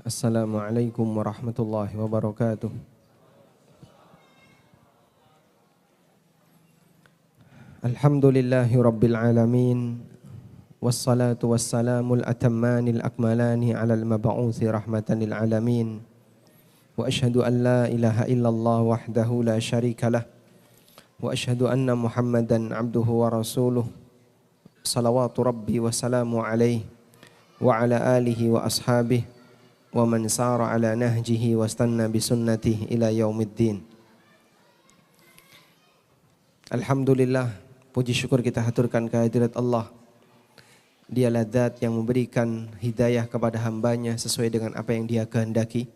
Assalamualaikum warahmatullahi wabarakatuh. Alhamdulillahi rabbil alamin. Wassalatu wassalamul atammanil akmalani alal mab'uthi rahmatan lil alamin. Wa ashhadu an la ilaha illallah wahdahu la syarika lah. Wa ashhadu anna Muhammadan abduhu wa rasuluh. Salawatu rabbi wa salamu alaihi wa ala alihi wa ashabihi wa man sara ala nahjihi wa stanna bisunnatihi ila yaumiddin. Alhamdulillah, puji syukur kita haturkan kehadirat Allah. Dialah zat yang memberikan hidayah kepada hambanya sesuai dengan apa yang dia kehendaki.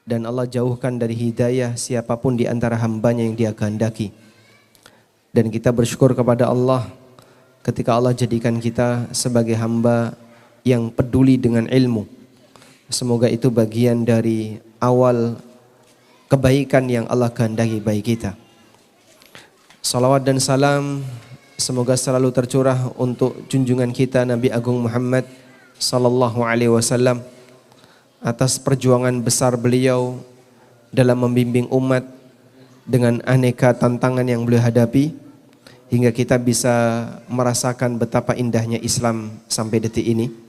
Dan Allah jauhkan dari hidayah siapapun di antara hambanya yang dia kehendaki. Dan kita bersyukur kepada Allah ketika Allah jadikan kita sebagai hamba yang peduli dengan ilmu. Semoga itu bagian dari awal kebaikan yang Allah kehendaki bagi kita. Salawat dan salam semoga selalu tercurah untuk junjungan kita Nabi Agung Muhammad sallallahu alaihi wasallam atas perjuangan besar beliau dalam membimbing umat dengan aneka tantangan yang beliau hadapi hingga kita bisa merasakan betapa indahnya Islam sampai detik ini.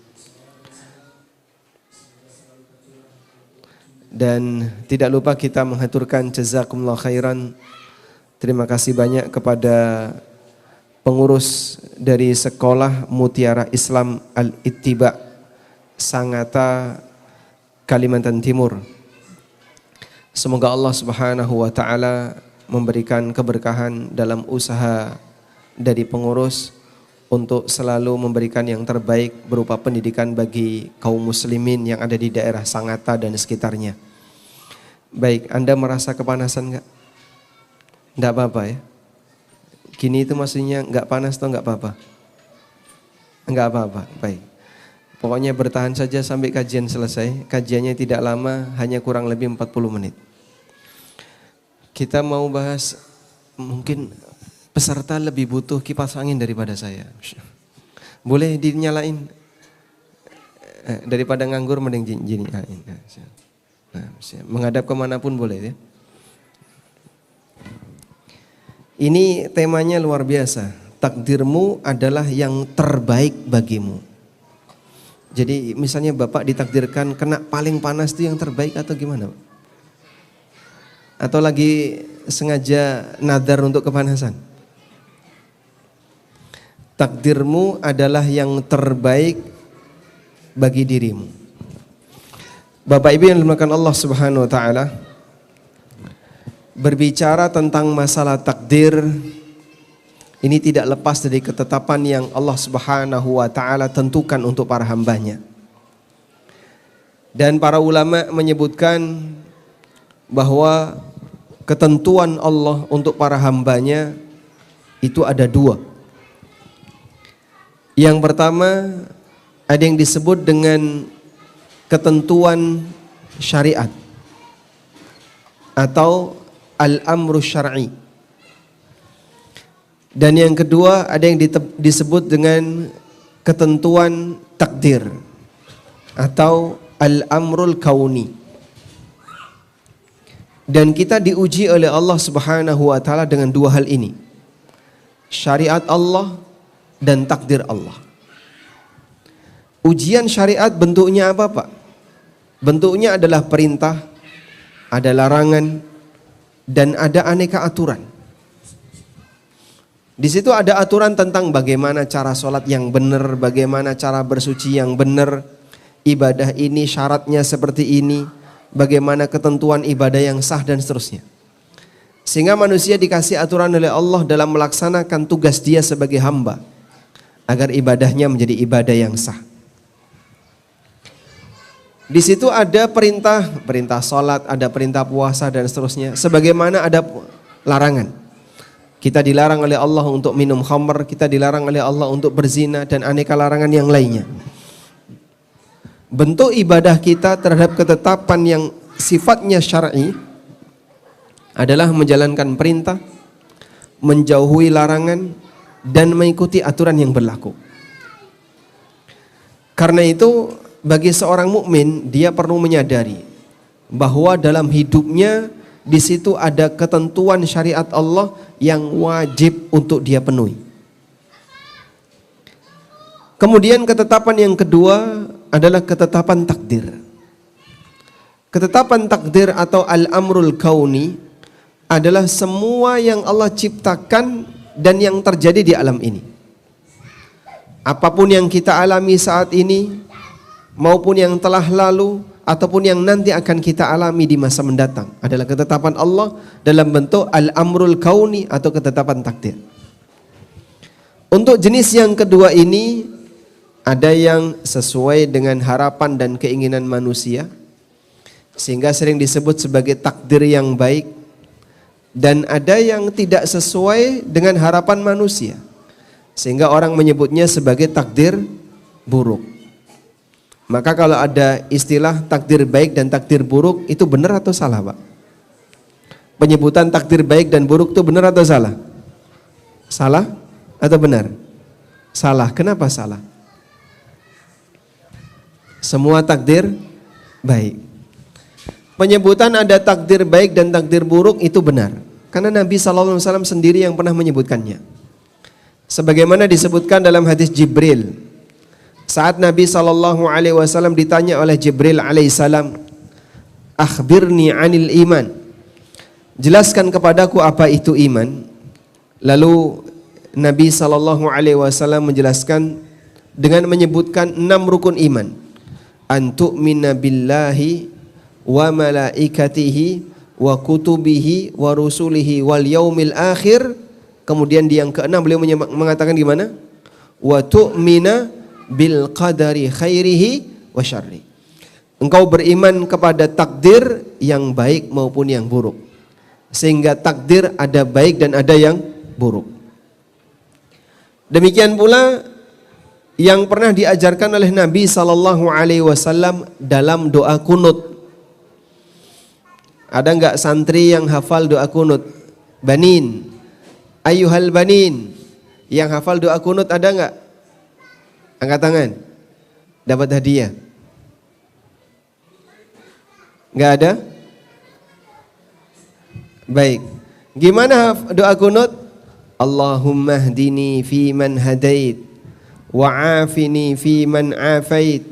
Dan tidak lupa kita menghaturkan jazakumullah khairan. Terima kasih banyak kepada pengurus dari Sekolah Mutiara Islam Al-Ittiba Sangatta, Kalimantan Timur. Semoga Allah Subhanahu wa taala memberikan keberkahan dalam usaha dari pengurus untuk selalu memberikan yang terbaik berupa pendidikan bagi kaum muslimin yang ada di daerah Sangatta dan sekitarnya. Baik, Anda merasa kepanasan enggak? Enggak apa-apa ya. Gini itu maksudnya enggak panas atau enggak apa-apa? Enggak apa-apa, baik. Pokoknya bertahan saja sampai kajian selesai. Kajiannya tidak lama, hanya kurang lebih 40 menit. Kita mau bahas, mungkin peserta lebih butuh kipas angin daripada saya. Boleh dinyalain? Daripada nganggur mending nyalain. Nah, menghadap kemanapun boleh ya. Ini temanya luar biasa. Takdirmu adalah yang terbaik bagimu. Jadi misalnya Bapak ditakdirkan kena paling panas itu yang terbaik atau gimana? Atau lagi sengaja nadar untuk kepanasan? Takdirmu adalah yang terbaik bagi dirimu. Bapak Ibu yang dimuliakan Allah Subhanahu wa taala, berbicara tentang masalah takdir ini tidak lepas dari ketetapan yang Allah Subhanahu wa taala tentukan untuk para hambanya. Dan para ulama menyebutkan bahwa ketentuan Allah untuk para hambanya itu ada dua. Yang pertama ada yang disebut dengan ketentuan syariat atau al-amru syar'i. Dan yang kedua ada yang disebut dengan ketentuan takdir atau al-amrul kauni. Dan kita diuji oleh Allah Subhanahu wa taala dengan dua hal ini. Syariat Allah dan takdir Allah. Ujian syariat bentuknya apa, Pak? Bentuknya adalah perintah, ada larangan, dan ada aneka aturan. Di situ ada aturan tentang bagaimana cara sholat yang benar, bagaimana cara bersuci yang benar, ibadah ini syaratnya seperti ini, bagaimana ketentuan ibadah yang sah dan seterusnya. Sehingga manusia dikasih aturan oleh Allah dalam melaksanakan tugas dia sebagai hamba agar ibadahnya menjadi ibadah yang sah. Di situ ada perintah sholat, ada perintah puasa dan seterusnya. Sebagaimana ada larangan. Kita dilarang oleh Allah untuk minum khamr, kita dilarang oleh Allah untuk berzina dan aneka larangan yang lainnya. Bentuk ibadah kita terhadap ketetapan yang sifatnya syar'i adalah menjalankan perintah, menjauhi larangan, dan mengikuti aturan yang berlaku. Karena itu bagi seorang mukmin dia perlu menyadari bahwa dalam hidupnya di situ ada ketentuan syariat Allah yang wajib untuk dia penuhi. Kemudian ketetapan yang kedua adalah ketetapan takdir. Ketetapan takdir atau al-amrul kauni adalah semua yang Allah ciptakan dan yang terjadi di alam ini. Apapun yang kita alami saat ini maupun yang telah lalu ataupun yang nanti akan kita alami di masa mendatang adalah ketetapan Allah dalam bentuk al-amrul kauni atau ketetapan takdir. Untuk jenis yang kedua ini ada yang sesuai dengan harapan dan keinginan manusia sehingga sering disebut sebagai takdir yang baik, dan ada yang tidak sesuai dengan harapan manusia sehingga orang menyebutnya sebagai takdir buruk. Maka kalau ada istilah takdir baik dan takdir buruk, itu benar atau salah, Pak? Penyebutan takdir baik dan buruk itu benar atau salah? Salah atau benar? Salah. Kenapa salah? Semua takdir baik. Penyebutan ada takdir baik dan takdir buruk itu benar, karena Nabi SAW sendiri yang pernah menyebutkannya. Sebagaimana disebutkan dalam hadis Jibril, saat Nabi SAW ditanya oleh Jibril alaihissalam, akhbirni anil iman, jelaskan kepadaku apa itu iman. Lalu Nabi SAW menjelaskan dengan menyebutkan 6 rukun iman. Antu'mina billahi wa malaikatihi wa kutubihi wa rusulihi wal yaumil akhir. Kemudian di yang ke-6 beliau mengatakan gimana? Wa tu'mina bil qadari khairihi wa syarri. Engkau beriman kepada takdir yang baik maupun yang buruk. Sehingga takdir ada baik dan ada yang buruk. Demikian pula yang pernah diajarkan oleh Nabi SAW dalam doa kunut. Ada enggak santri yang hafal doa kunut? Banin, ayyuhal banin, yang hafal doa kunut ada enggak? Angkat tangan. Dapat hadiah. Enggak ada? Baik. Gimana doa kunut? Allahumma hdini fi man hadait, wa afini fi man afait,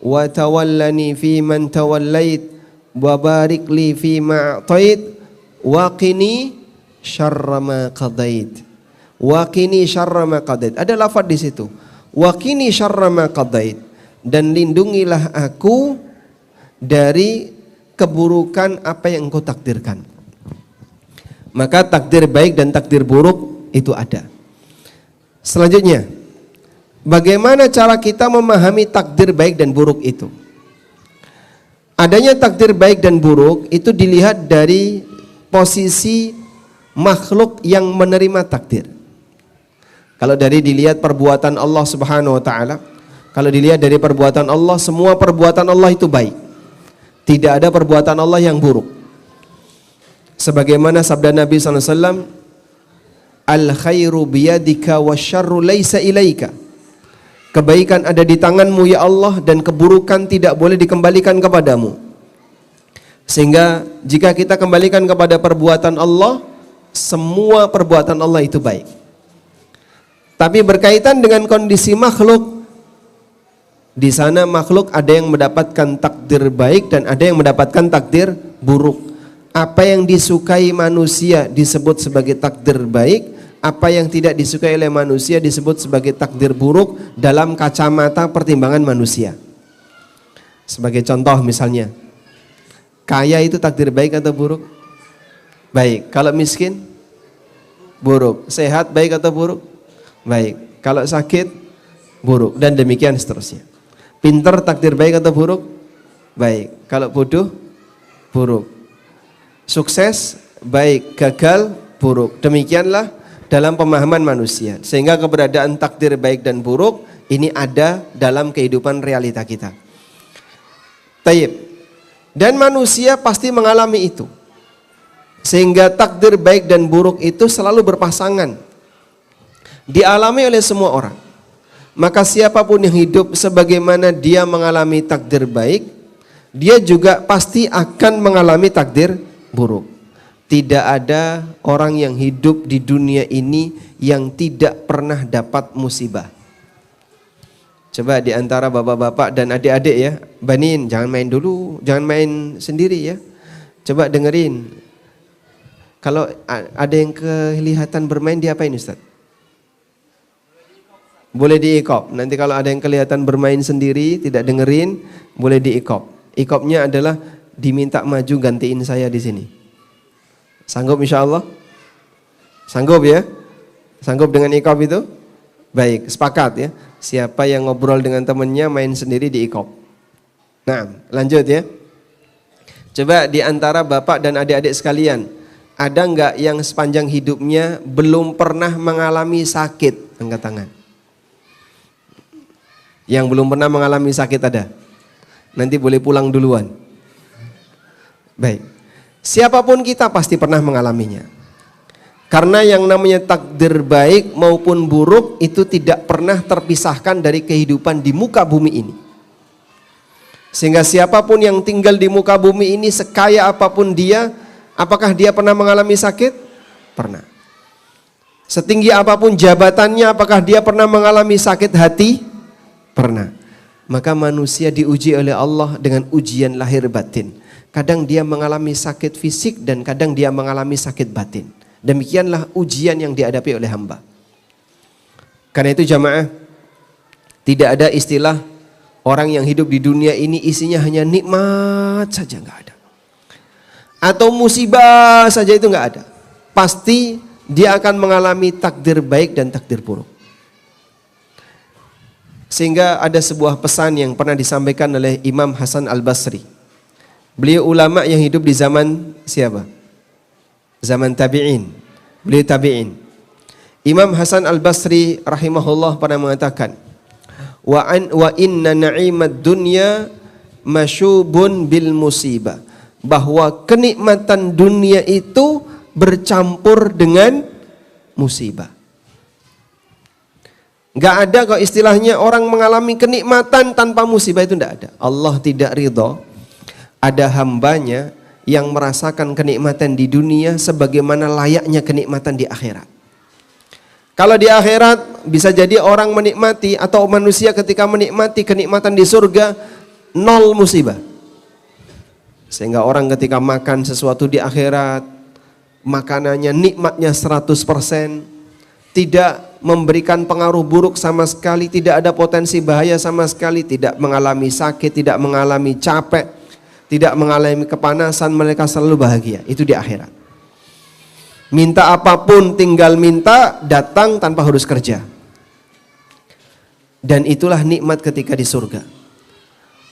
wa tawallani fi man tawallait, wa barik li fi ma a'tait, wa qini syarra ma qadait. Wa qini syarra ma qadait. Ada lafaz di situ. Wa qini syarra ma qadait, dan lindungilah aku dari keburukan apa yang engkau takdirkan. Maka takdir baik dan takdir buruk itu ada. Selanjutnya, bagaimana cara kita memahami takdir baik dan buruk itu? Adanya takdir baik dan buruk itu dilihat dari posisi makhluk yang menerima takdir. Kalau dari dilihat perbuatan Allah Subhanahu wa taala, kalau dilihat dari perbuatan Allah, semua perbuatan Allah itu baik. Tidak ada perbuatan Allah yang buruk. Sebagaimana sabda Nabi SAW, al khairu biyadika wasyarru laisa ilaika. Kebaikan ada di tanganmu ya Allah, dan keburukan tidak boleh dikembalikan kepadamu. Sehingga jika kita kembalikan kepada perbuatan Allah, semua perbuatan Allah itu baik. Tapi berkaitan dengan kondisi makhluk, di sana makhluk ada yang mendapatkan takdir baik dan ada yang mendapatkan takdir buruk. Apa yang disukai manusia disebut sebagai takdir baik, apa yang tidak disukai oleh manusia disebut sebagai takdir buruk dalam kacamata pertimbangan manusia. Sebagai contoh misalnya, kaya itu takdir baik atau buruk? Baik. Kalau miskin? Buruk. Sehat baik atau buruk? Baik. Kalau sakit? Buruk. Dan demikian seterusnya. Pintar takdir baik atau buruk? Baik. Kalau bodoh? Buruk. Sukses? Baik. Gagal? Buruk. Demikianlah dalam pemahaman manusia. Sehingga keberadaan takdir baik dan buruk ini ada dalam kehidupan realita kita. Taib. Dan manusia pasti mengalami itu. Sehingga takdir baik dan buruk itu selalu berpasangan. Dialami oleh semua orang. Maka siapapun yang hidup sebagaimana dia mengalami takdir baik, dia juga pasti akan mengalami takdir buruk. Tidak ada orang yang hidup di dunia ini yang tidak pernah dapat musibah. Coba di antara bapak-bapak dan adik-adik ya, banin jangan main dulu, jangan main sendiri ya. Coba dengerin. Kalau ada yang kelihatan bermain, diapain Ustaz? Boleh diikop. Nanti kalau ada yang kelihatan bermain sendiri, tidak dengerin, boleh diikop. Ikopnya adalah diminta maju gantiin saya di sini. Sanggup insya Allah? Sanggup ya? Sanggup dengan ikop itu? Baik, sepakat ya. Siapa yang ngobrol dengan temannya main sendiri diikop. Nah, lanjut ya. Coba di antara bapak dan adik-adik sekalian, ada enggak yang sepanjang hidupnya belum pernah mengalami sakit? Angkat tangan. Yang belum pernah mengalami sakit ada? Nanti boleh pulang duluan. Baik. Siapapun kita pasti pernah mengalaminya. Karena yang namanya takdir baik maupun buruk itu tidak pernah terpisahkan dari kehidupan di muka bumi ini. Sehingga siapapun yang tinggal di muka bumi ini, sekaya apapun dia, apakah dia pernah mengalami sakit? Pernah. Setinggi apapun jabatannya, apakah dia pernah mengalami sakit hati? Pernah. Maka manusia diuji oleh Allah dengan ujian lahir batin. Kadang dia mengalami sakit fisik dan kadang dia mengalami sakit batin. Demikianlah ujian yang dihadapi oleh hamba. Karena itu jamaah, tidak ada istilah orang yang hidup di dunia ini isinya hanya nikmat saja, nggak ada. Atau musibah saja, itu nggak ada. Pasti dia akan mengalami takdir baik dan takdir buruk. Sehingga ada sebuah pesan yang pernah disampaikan oleh Imam Hasan Al-Basri. Beliau ulama yang hidup di zaman siapa? Zaman tabi'in. Beliau tabi'in. Imam Hasan Al-Basri rahimahullah pernah mengatakan, wa inna na'imad dunya masyubun bil musibah. Bahwa kenikmatan dunia itu bercampur dengan musibah. Enggak ada kok istilahnya orang mengalami kenikmatan tanpa musibah, itu enggak ada. Allah tidak ridho ada hambanya yang merasakan kenikmatan di dunia sebagaimana layaknya kenikmatan di akhirat. Kalau di akhirat bisa jadi orang menikmati atau manusia ketika menikmati kenikmatan di surga nol musibah. Sehingga orang ketika makan sesuatu di akhirat, makanannya nikmatnya 100%, tidak memberikan pengaruh buruk sama sekali, tidak ada potensi bahaya sama sekali, tidak mengalami sakit, tidak mengalami capek, tidak mengalami kepanasan, mereka selalu bahagia. Itu di akhirat. Minta apapun tinggal minta, datang tanpa harus kerja. Dan itulah nikmat ketika di surga.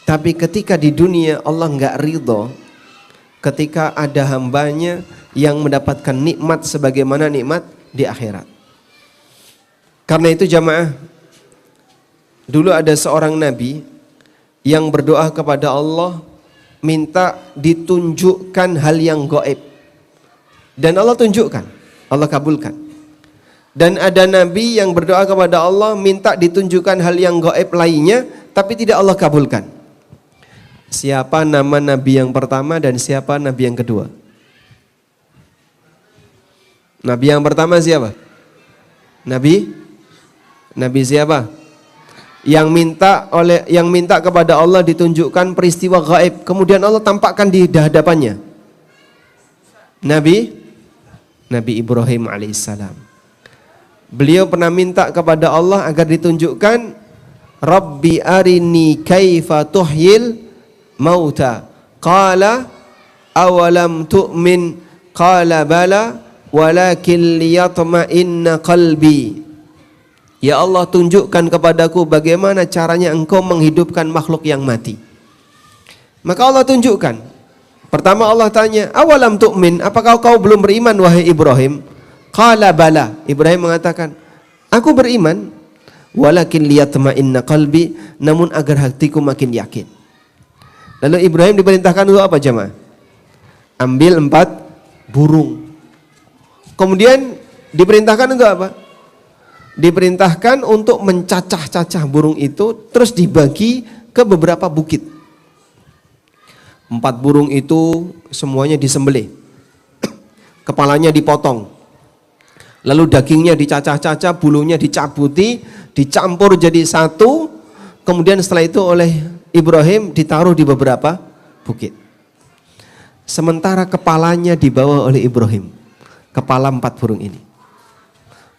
Tapi ketika di dunia Allah enggak ridho ketika ada hambanya yang mendapatkan nikmat sebagaimana nikmat di akhirat. Karena itu jamaah, dulu ada seorang nabi yang berdoa kepada Allah minta ditunjukkan hal yang gaib. Dan Allah tunjukkan, Allah kabulkan. Dan ada nabi yang berdoa kepada Allah minta ditunjukkan hal yang gaib lainnya, tapi tidak Allah kabulkan. Siapa nama nabi yang pertama dan siapa nabi yang kedua? Nabi yang pertama siapa? Nabi siapa? Yang minta kepada Allah ditunjukkan peristiwa gaib, kemudian Allah tampakkan di hadapannya. Nabi Ibrahim alaihissalam. Beliau pernah minta kepada Allah agar ditunjukkan, Rabbi arini kaifa tuhyil mauta. Qala awalam tu'min. Qala bala walakin liyatma'inna qalbi. Ya Allah, tunjukkan kepadaku bagaimana caranya engkau menghidupkan makhluk yang mati. Maka Allah tunjukkan. Pertama Allah tanya, awalam tu'min, apakah kau belum beriman wahai Ibrahim? Qala bala. Ibrahim mengatakan, aku beriman. Walakin liyatma'inna qalbi, namun agar hatiku makin yakin. Lalu Ibrahim diperintahkan untuk apa jemaah? Ambil 4 burung. Kemudian diperintahkan untuk apa? diperintahkan untuk mencacah-cacah burung itu, terus dibagi ke beberapa bukit. 4 burung itu semuanya disembelih, kepalanya dipotong, lalu dagingnya dicacah-cacah, bulunya dicabuti, dicampur jadi satu, kemudian setelah itu oleh Ibrahim ditaruh di beberapa bukit. Sementara kepalanya dibawa oleh Ibrahim, kepala 4 burung ini.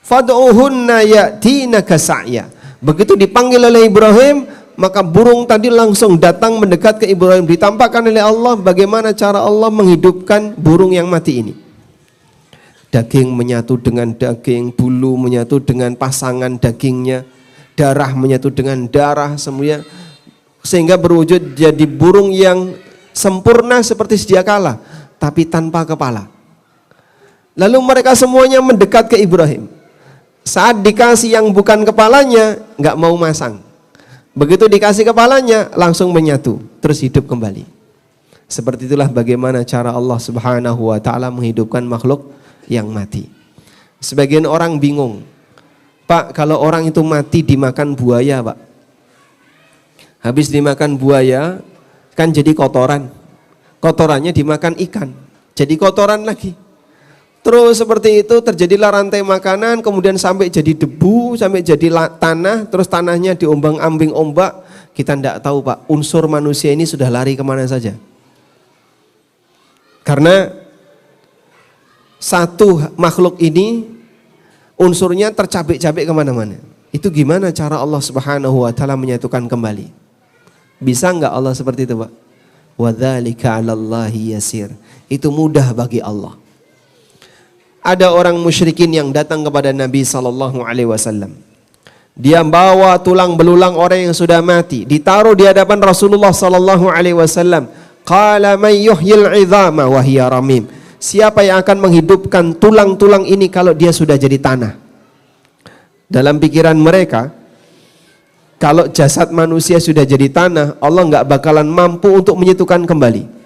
Fad'uhunna ya'tinaka sa'ya. Begitu dipanggil oleh Ibrahim, maka burung tadi langsung datang mendekat ke Ibrahim. Ditampakkan oleh Allah bagaimana cara Allah menghidupkan burung yang mati ini. Daging menyatu dengan daging, bulu menyatu dengan pasangan dagingnya, darah menyatu dengan darah semuanya, sehingga berwujud jadi burung yang sempurna seperti sedia kala, tapi tanpa kepala. Lalu mereka semuanya mendekat ke Ibrahim. Saat dikasih yang bukan kepalanya, nggak mau masang. Begitu dikasih kepalanya, langsung menyatu, terus hidup kembali. Seperti itulah bagaimana cara Allah Subhanahu wa ta'ala menghidupkan makhluk yang mati. Sebagian orang bingung, Pak, kalau orang itu mati dimakan buaya, Pak. Habis dimakan buaya, kan jadi kotoran. Kotorannya dimakan ikan, jadi kotoran lagi. Terus seperti itu terjadilah rantai makanan, kemudian sampai jadi debu, sampai jadi tanah, terus tanahnya diombang-ambing ombak. Kita tidak tahu, Pak, unsur manusia ini sudah lari kemana saja. Karena satu makhluk ini unsurnya tercabik-cabik kemana-mana. Itu gimana cara Allah Subhanahu wa ta'ala menyatukan kembali? Bisa enggak Allah seperti itu, Pak? Wadzalika 'alallahi yasir. Itu mudah bagi Allah. Ada orang musyrikin yang datang kepada Nabi SAW. Dia bawa tulang belulang orang yang sudah mati, ditaruh di hadapan Rasulullah SAW. Qala man yuhyil 'idhama wa hiya ramim. Siapa yang akan menghidupkan tulang-tulang ini kalau dia sudah jadi tanah? Dalam pikiran mereka, kalau jasad manusia sudah jadi tanah, Allah nggak bakalan mampu untuk menyatukan kembali.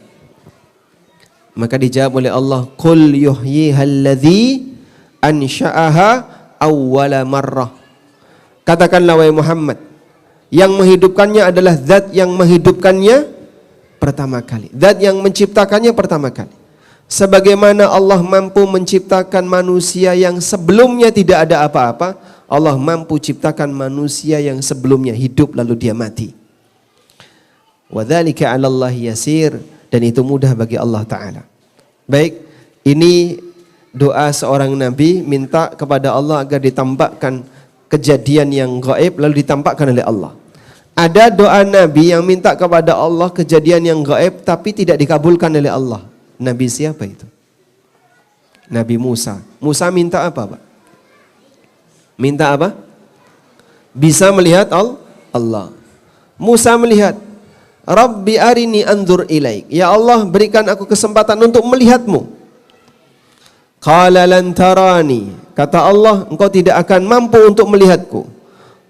Maka dijawab oleh Allah, Qul yuhyihalladzi ansha'aha awwala marrah. Katakanlah wahai Muhammad, yang menghidupkannya adalah zat yang menghidupkannya pertama kali. Zat yang menciptakannya pertama kali. Sebagaimana Allah mampu menciptakan manusia yang sebelumnya tidak ada apa-apa, Allah mampu ciptakan manusia yang sebelumnya hidup lalu dia mati. Wadzalika 'alallahi yasir, dan itu mudah bagi Allah Ta'ala. Baik, ini doa seorang Nabi minta kepada Allah agar ditampakkan kejadian yang gaib lalu ditampakkan oleh Allah. Ada doa Nabi yang minta kepada Allah kejadian yang gaib tapi tidak dikabulkan oleh Allah. Nabi siapa itu? Nabi Musa. Musa minta apa, Pak? Minta apa? Bisa melihat Allah. Musa melihat, Rabbi arini anzur ilaik. Ya Allah, berikan aku kesempatan untuk melihatmu. Qala lan tarani. Kata Allah, engkau tidak akan mampu untuk melihatku.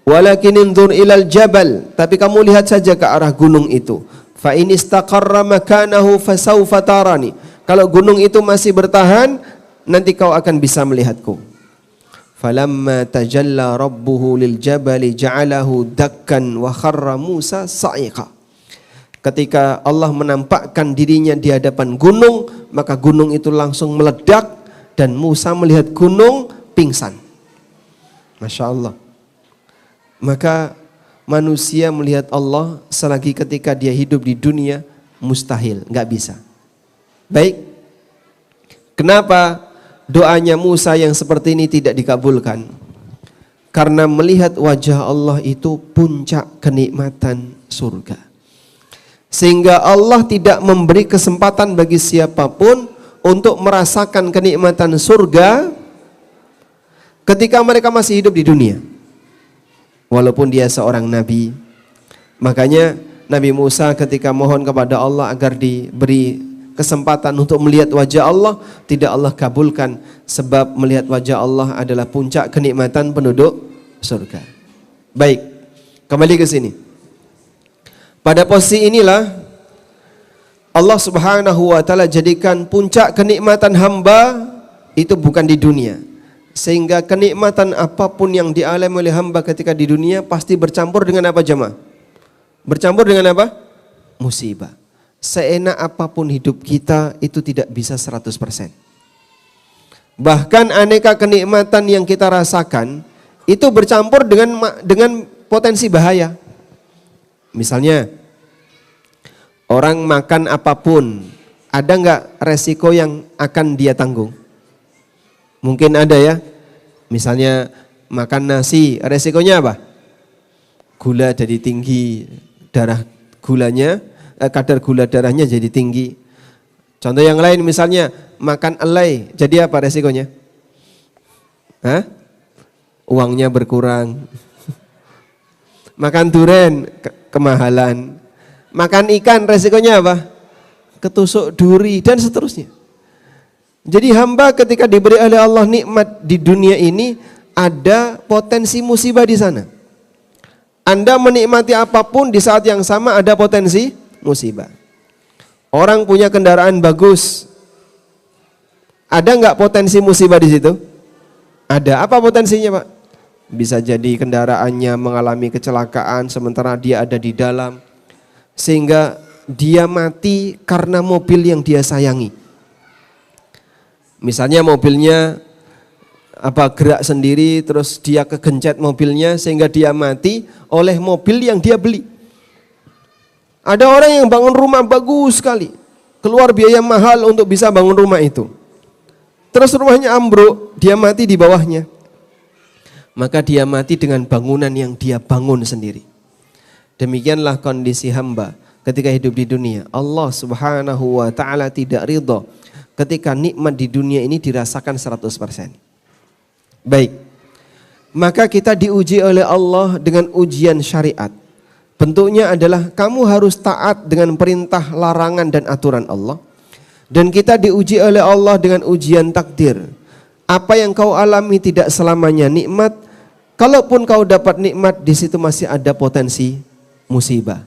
Walakin inzur ilal jabal. Tapi kamu lihat saja ke arah gunung itu. Fa in istaqarra makanahu fasawfa tarani. Kalau gunung itu masih bertahan, nanti kau akan bisa melihatku. Falamma tajalla rabbuhu lil jabali ja'alahu dakkan wa kharra Musa sa'iqa. Ketika Allah menampakkan dirinya di hadapan gunung, maka gunung itu langsung meledak dan Musa melihat gunung pingsan. Masya Allah. Maka manusia melihat Allah selagi ketika dia hidup di dunia mustahil, nggak bisa. Baik, kenapa doanya Musa yang seperti ini tidak dikabulkan? Karena melihat wajah Allah itu puncak kenikmatan surga. Sehingga Allah tidak memberi kesempatan bagi siapapun untuk merasakan kenikmatan surga ketika mereka masih hidup di dunia. Walaupun dia seorang nabi. Makanya Nabi Musa ketika mohon kepada Allah agar diberi kesempatan untuk melihat wajah Allah, tidak Allah kabulkan, sebab melihat wajah Allah adalah puncak kenikmatan penduduk surga. Baik, kembali ke sini. Pada posisi inilah Allah Subhanahu wa ta'ala jadikan puncak kenikmatan hamba itu bukan di dunia. Sehingga kenikmatan apapun yang dialami oleh hamba ketika di dunia pasti bercampur dengan apa jemaah? Bercampur dengan apa? Musibah. Seenak apapun hidup kita itu tidak bisa 100%. Bahkan aneka kenikmatan yang kita rasakan itu bercampur dengan potensi bahaya. Misalnya orang makan apapun, ada nggak resiko yang akan dia tanggung? Mungkin ada ya. Misalnya makan nasi, resikonya apa? Gula jadi tinggi, kadar gula darahnya jadi tinggi. Contoh yang lain misalnya makan elai, jadi apa resikonya? Uangnya berkurang. Makan durian, kemahalan. Makan ikan, resikonya apa? Ketusuk duri dan seterusnya. Jadi hamba ketika diberi oleh Allah nikmat di dunia ini, ada potensi musibah di sana. Anda menikmati apapun di saat yang sama ada potensi musibah. Orang punya kendaraan bagus, ada nggak potensi musibah di situ? Ada. Apa potensinya, Pak? Bisa jadi kendaraannya mengalami kecelakaan sementara dia ada di dalam, sehingga dia mati karena mobil yang dia sayangi. Misalnya mobilnya gerak sendiri, terus dia kegencet mobilnya sehingga dia mati oleh mobil yang dia beli. Ada orang yang bangun rumah bagus sekali, keluar biaya mahal untuk bisa bangun rumah itu. Terus rumahnya ambruk, dia mati di bawahnya. Maka dia mati dengan bangunan yang dia bangun sendiri. Demikianlah kondisi hamba ketika hidup di dunia. Allah Subhanahu wa ta'ala tidak ridha ketika nikmat di dunia ini dirasakan 100%. Baik, maka kita diuji oleh Allah dengan ujian syariat. Bentuknya adalah kamu harus taat dengan perintah, larangan dan aturan Allah. Dan kita diuji oleh Allah dengan ujian takdir. Apa yang kau alami tidak selamanya nikmat. Kalaupun kau dapat nikmat, di situ masih ada potensi musibah.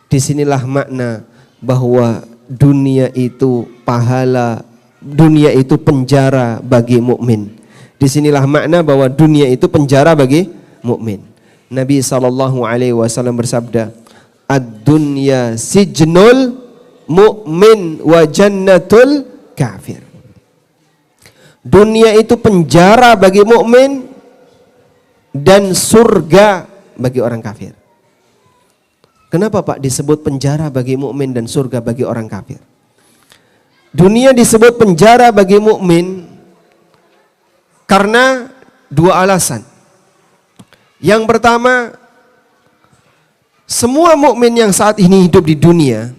Disinilah makna bahwa dunia itu pahala, dunia itu penjara bagi mukmin. Disinilah makna bahwa dunia itu penjara bagi mukmin. Nabi SAW bersabda, ad-dunya sijnul mu'min wa jannatul kafir. Dunia itu penjara bagi mukmin dan surga bagi orang kafir. Kenapa Pak disebut penjara bagi mukmin dan surga bagi orang kafir? Dunia disebut penjara bagi mukmin karena dua alasan. Yang pertama, semua mukmin yang saat ini hidup di dunia,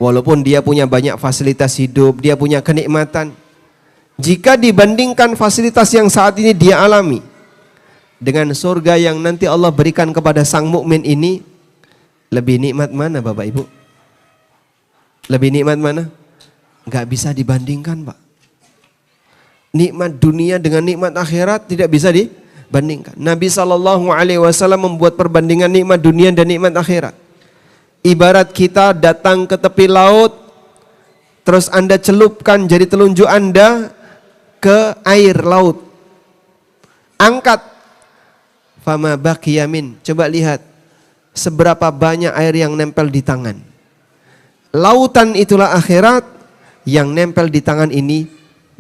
walaupun dia punya banyak fasilitas hidup, dia punya kenikmatan, jika dibandingkan fasilitas yang saat ini dia alami dengan surga yang nanti Allah berikan kepada sang mukmin ini, lebih nikmat mana Bapak Ibu? Lebih nikmat mana? Gak bisa dibandingkan Pak. Nikmat dunia dengan nikmat akhirat tidak bisa dibandingkan. Nabi SAW membuat perbandingan nikmat dunia dan nikmat akhirat. Ibarat kita datang ke tepi laut, terus Anda celupkan jari telunjuk Anda ke air laut. Angkat, fama baqiya min. Coba lihat seberapa banyak air yang nempel di tangan. Lautan itulah akhirat, yang nempel di tangan ini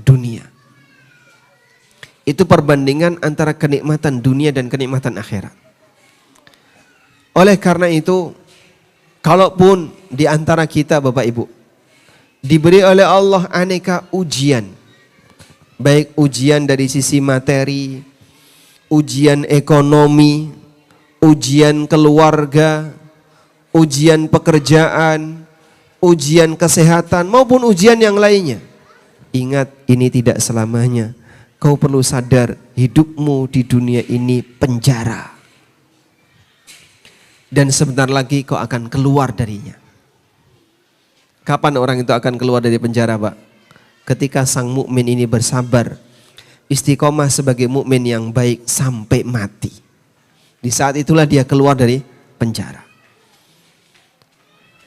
dunia. Itu perbandingan antara kenikmatan dunia dan kenikmatan akhirat. Oleh karena itu, kalaupun di antara kita Bapak Ibu diberi oleh Allah aneka ujian, baik ujian dari sisi materi, ujian ekonomi, ujian keluarga, ujian pekerjaan, ujian kesehatan maupun ujian yang lainnya. Ingat, ini tidak selamanya. Kau perlu sadar hidupmu di dunia ini penjara. Dan sebentar lagi kau akan keluar darinya. Kapan orang itu akan keluar dari penjara, Pak? Ketika sang mukmin ini bersabar, istiqomah sebagai mukmin yang baik sampai mati. Di saat itulah dia keluar dari penjara.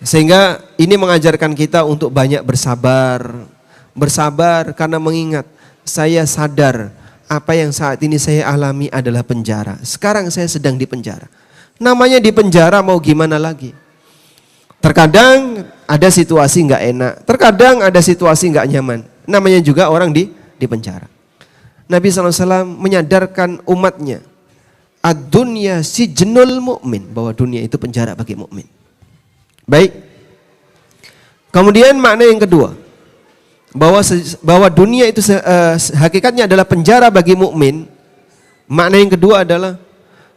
Sehingga ini mengajarkan kita untuk banyak bersabar. Bersabar karena mengingat, saya sadar apa yang saat ini saya alami adalah penjara. Sekarang saya sedang di penjara. Namanya di penjara mau gimana lagi? Terkadang ada situasi nggak enak, terkadang ada situasi nggak nyaman. Namanya juga orang di penjara. Nabi SAW menyadarkan umatnya, ad-dunya sijnul mu'min, bahwa dunia itu penjara bagi mukmin. Baik. Kemudian makna yang kedua, bahwa dunia itu hakikatnya adalah penjara bagi mukmin. Makna yang kedua adalah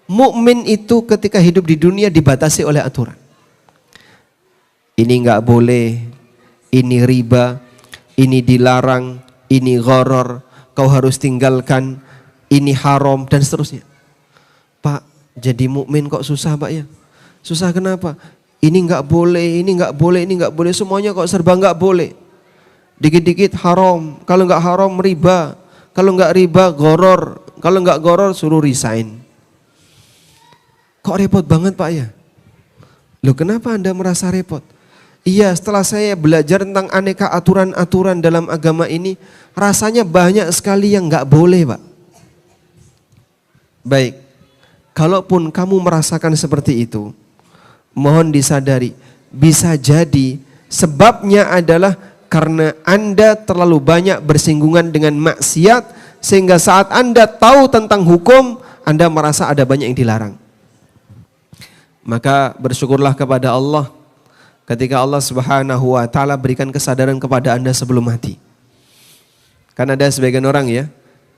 mukmin itu ketika hidup di dunia dibatasi oleh aturan. Ini nggak boleh, ini riba, ini dilarang, ini gharar, kau harus tinggalkan, ini haram dan seterusnya. Pak, jadi mukmin kok susah Pak ya? Susah kenapa? Ini nggak boleh, ini nggak boleh, ini nggak boleh, semuanya kok serba nggak boleh. Dikit-dikit haram, kalau nggak haram riba, kalau nggak riba gharar, kalau nggak gharar suruh resign. Kok repot banget Pak ya? Loh kenapa Anda merasa repot? Iya, setelah saya belajar tentang aneka aturan-aturan dalam agama ini, rasanya banyak sekali yang nggak boleh Pak. Baik, kalaupun kamu merasakan seperti itu, mohon disadari, bisa jadi sebabnya adalah karena Anda terlalu banyak bersinggungan dengan maksiat, sehingga saat Anda tahu tentang hukum, Anda merasa ada banyak yang dilarang. Maka bersyukurlah kepada Allah ketika Allah Subhanahu wa taala berikan kesadaran kepada Anda sebelum mati. Kan ada sebagian orang ya,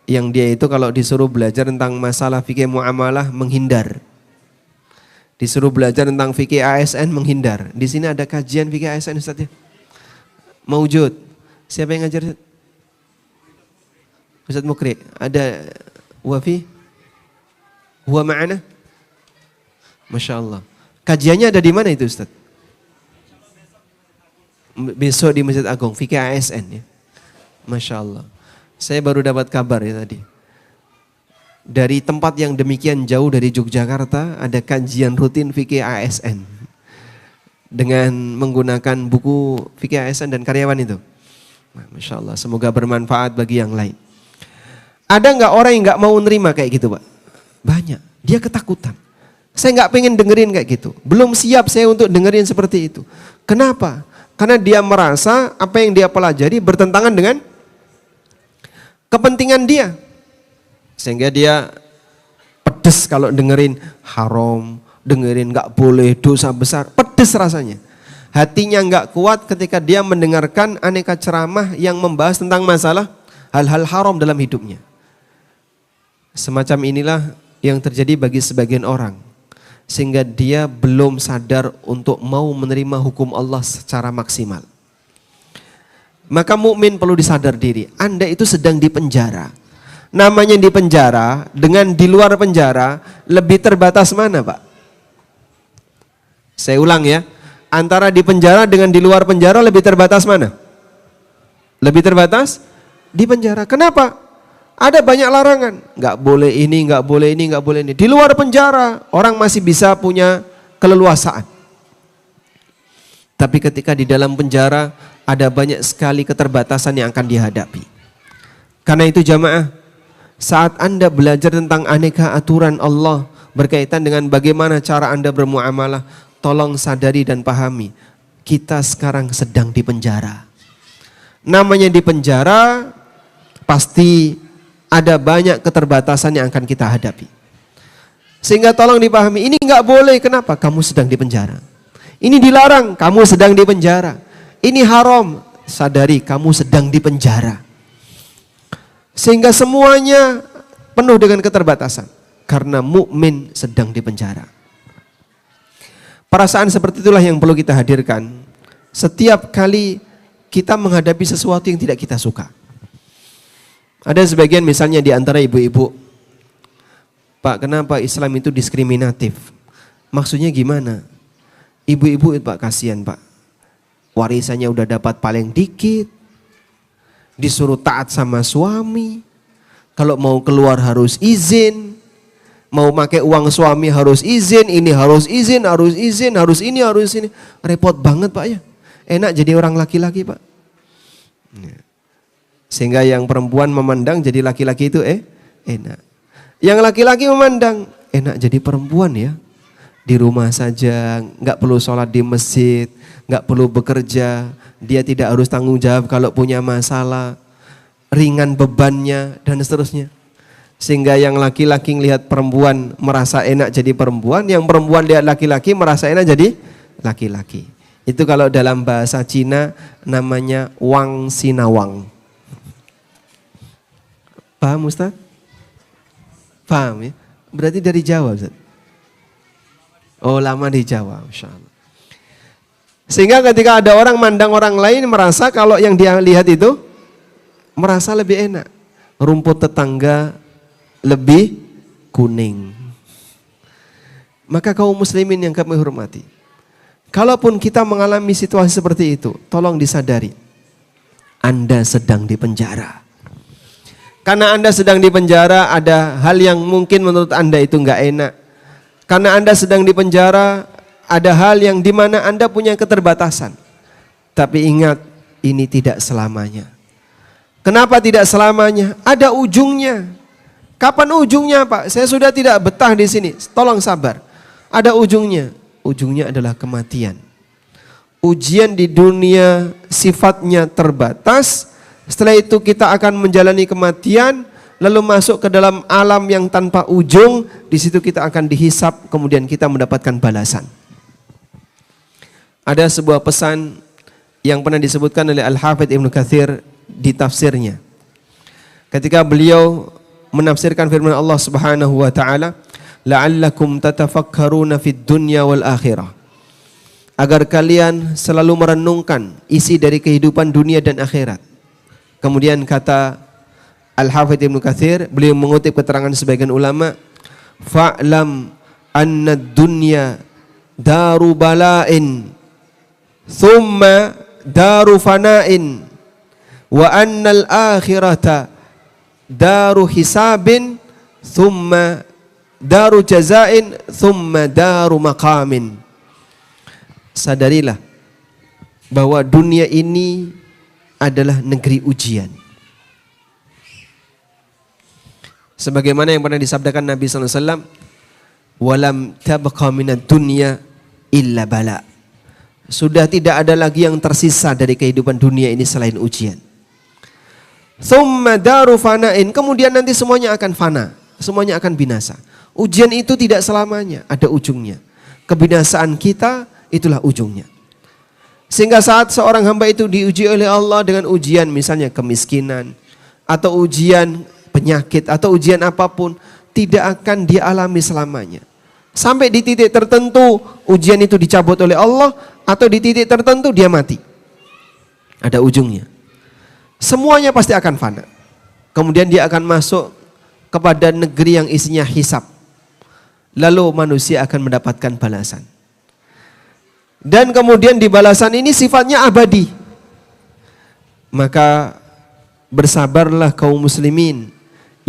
yang dia itu kalau disuruh belajar tentang masalah fikih muamalah menghindar. Disuruh belajar tentang fikih ASN menghindar. Di sini ada kajian fikih ASN Ustaz ya? Maujud. Siapa yang ngajar? Ustaz Mukri. Ada Wafi? Huwa ma'ana? Masya Allah. Kajiannya ada di mana itu Ustaz? Besok di Masjid Agung, fikih ASN ya. Masya Allah. Saya baru dapat kabar ya tadi. Dari tempat yang demikian jauh dari Yogyakarta ada kajian rutin fikih ASN. Dengan menggunakan buku fikih ASN dan karyawan itu. Masya Allah, semoga bermanfaat bagi yang lain. Ada nggak orang yang nggak mau nerima kayak gitu Pak? Banyak, dia ketakutan. Saya nggak pengen dengerin kayak gitu. Belum siap saya untuk dengerin seperti itu. Kenapa? Karena dia merasa apa yang dia pelajari bertentangan dengan kepentingan dia. Sehingga dia pedes kalau dengerin haram, dengerin nggak boleh, dosa besar, pedes rasanya. Hatinya nggak kuat ketika dia mendengarkan aneka ceramah yang membahas tentang masalah hal-hal haram dalam hidupnya. Semacam inilah yang terjadi bagi sebagian orang. Sehingga dia belum sadar untuk mau menerima hukum Allah secara maksimal. Maka mukmin perlu disadar diri, Anda itu sedang di penjara. Namanya di penjara dengan di luar penjara lebih terbatas mana Pak? Saya ulang ya, antara di penjara dengan di luar penjara lebih terbatas mana? Lebih terbatas di penjara. Kenapa? Ada banyak larangan, nggak boleh ini, nggak boleh ini, nggak boleh ini. Di luar penjara orang masih bisa punya keleluasaan. Tapi ketika di dalam penjara ada banyak sekali keterbatasan yang akan dihadapi. Karena itu jamaah, saat Anda belajar tentang aneka aturan Allah berkaitan dengan bagaimana cara Anda bermuamalah, tolong sadari dan pahami, kita sekarang sedang di penjara. Namanya di penjara, pasti ada banyak keterbatasan yang akan kita hadapi. Sehingga tolong dipahami, ini nggak boleh, kenapa? Kamu sedang di penjara. Ini dilarang, kamu sedang di penjara. Ini haram, sadari kamu sedang di penjara. Sehingga semuanya penuh dengan keterbatasan. Karena mukmin sedang di penjara. Perasaan seperti itulah yang perlu kita hadirkan. Setiap kali kita menghadapi sesuatu yang tidak kita suka. Ada sebagian misalnya di antara ibu-ibu, Pak, kenapa Islam itu diskriminatif? Maksudnya gimana? Ibu-ibu Pak, kasihan Pak. Warisannya udah dapat paling dikit, disuruh taat sama suami, kalau mau keluar harus izin, mau pakai uang suami harus izin, ini harus izin, harus izin, harus ini, harus ini. Repot banget Pak ya. Enak jadi orang laki-laki Pak. Sehingga yang perempuan memandang jadi laki-laki itu enak. Yang laki-laki memandang, enak jadi perempuan ya. Di rumah saja, nggak perlu sholat di masjid, nggak perlu bekerja, dia tidak harus tanggung jawab kalau punya masalah, ringan bebannya dan seterusnya. Sehingga yang laki-laki lihat perempuan merasa enak jadi perempuan, yang perempuan lihat laki-laki merasa enak jadi laki-laki. Itu kalau dalam bahasa Cina namanya wang sinawang. Paham Ustaz? Paham ya? Berarti dari Jawa Ustaz? Oh, lama di Jawa, Masya Allah. Sehingga ketika ada orang mandang orang lain merasa kalau yang dia lihat itu merasa lebih enak. Rumput tetangga lebih kuning. Maka kaum muslimin yang kami hormati, kalaupun kita mengalami situasi seperti itu, tolong disadari, Anda sedang di penjara. Karena Anda sedang di penjara, ada hal yang mungkin menurut Anda itu enggak enak. Karena Anda sedang di penjara, ada hal yang dimana Anda punya keterbatasan. Tapi ingat, ini tidak selamanya. Kenapa tidak selamanya? Ada ujungnya. Kapan ujungnya Pak? Saya sudah tidak betah di sini. Tolong sabar. Ada ujungnya. Ujungnya adalah kematian. Ujian di dunia sifatnya terbatas. Setelah itu kita akan menjalani kematian, lalu masuk ke dalam alam yang tanpa ujung. Di situ kita akan dihisap, kemudian kita mendapatkan balasan. Ada sebuah pesan yang pernah disebutkan oleh Al-Hafidz Ibnu Katsir di tafsirnya. Ketika beliau menafsirkan firman Allah Subhanahu wa taala, la'allakum tatafakkaruna fid dunya wal akhirah. Agar kalian selalu merenungkan isi dari kehidupan dunia dan akhirat. Kemudian kata Al-Hafidz Ibnu Katsir, beliau mengutip keterangan sebagian ulama, fa'lam anna dunya daru bala'in thumma daru fana'in wa annal akhirata daru hisabin thumma daru jazain thumma daru maqamin. Sadarilah bahwa dunia ini adalah negeri ujian. Sebagaimana yang pernah disabdakan Nabi SAW, walam tabqa minad dunya illa bala. Sudah tidak ada lagi yang tersisa dari kehidupan dunia ini selain ujian. Thumma daru fana'in, kemudian nanti semuanya akan fana, semuanya akan binasa. Ujian itu tidak selamanya, ada ujungnya. Kebinasaan kita itulah ujungnya. Sehingga saat seorang hamba itu diuji oleh Allah dengan ujian misalnya kemiskinan atau ujian penyakit atau ujian apapun, tidak akan dialami selamanya. Sampai di titik tertentu ujian itu dicabut oleh Allah, atau di titik tertentu dia mati. Ada ujungnya. Semuanya pasti akan fana. Kemudian dia akan masuk kepada negeri yang isinya hisab. Lalu manusia akan mendapatkan balasan. Dan kemudian di balasan ini sifatnya abadi. Maka bersabarlah kaum muslimin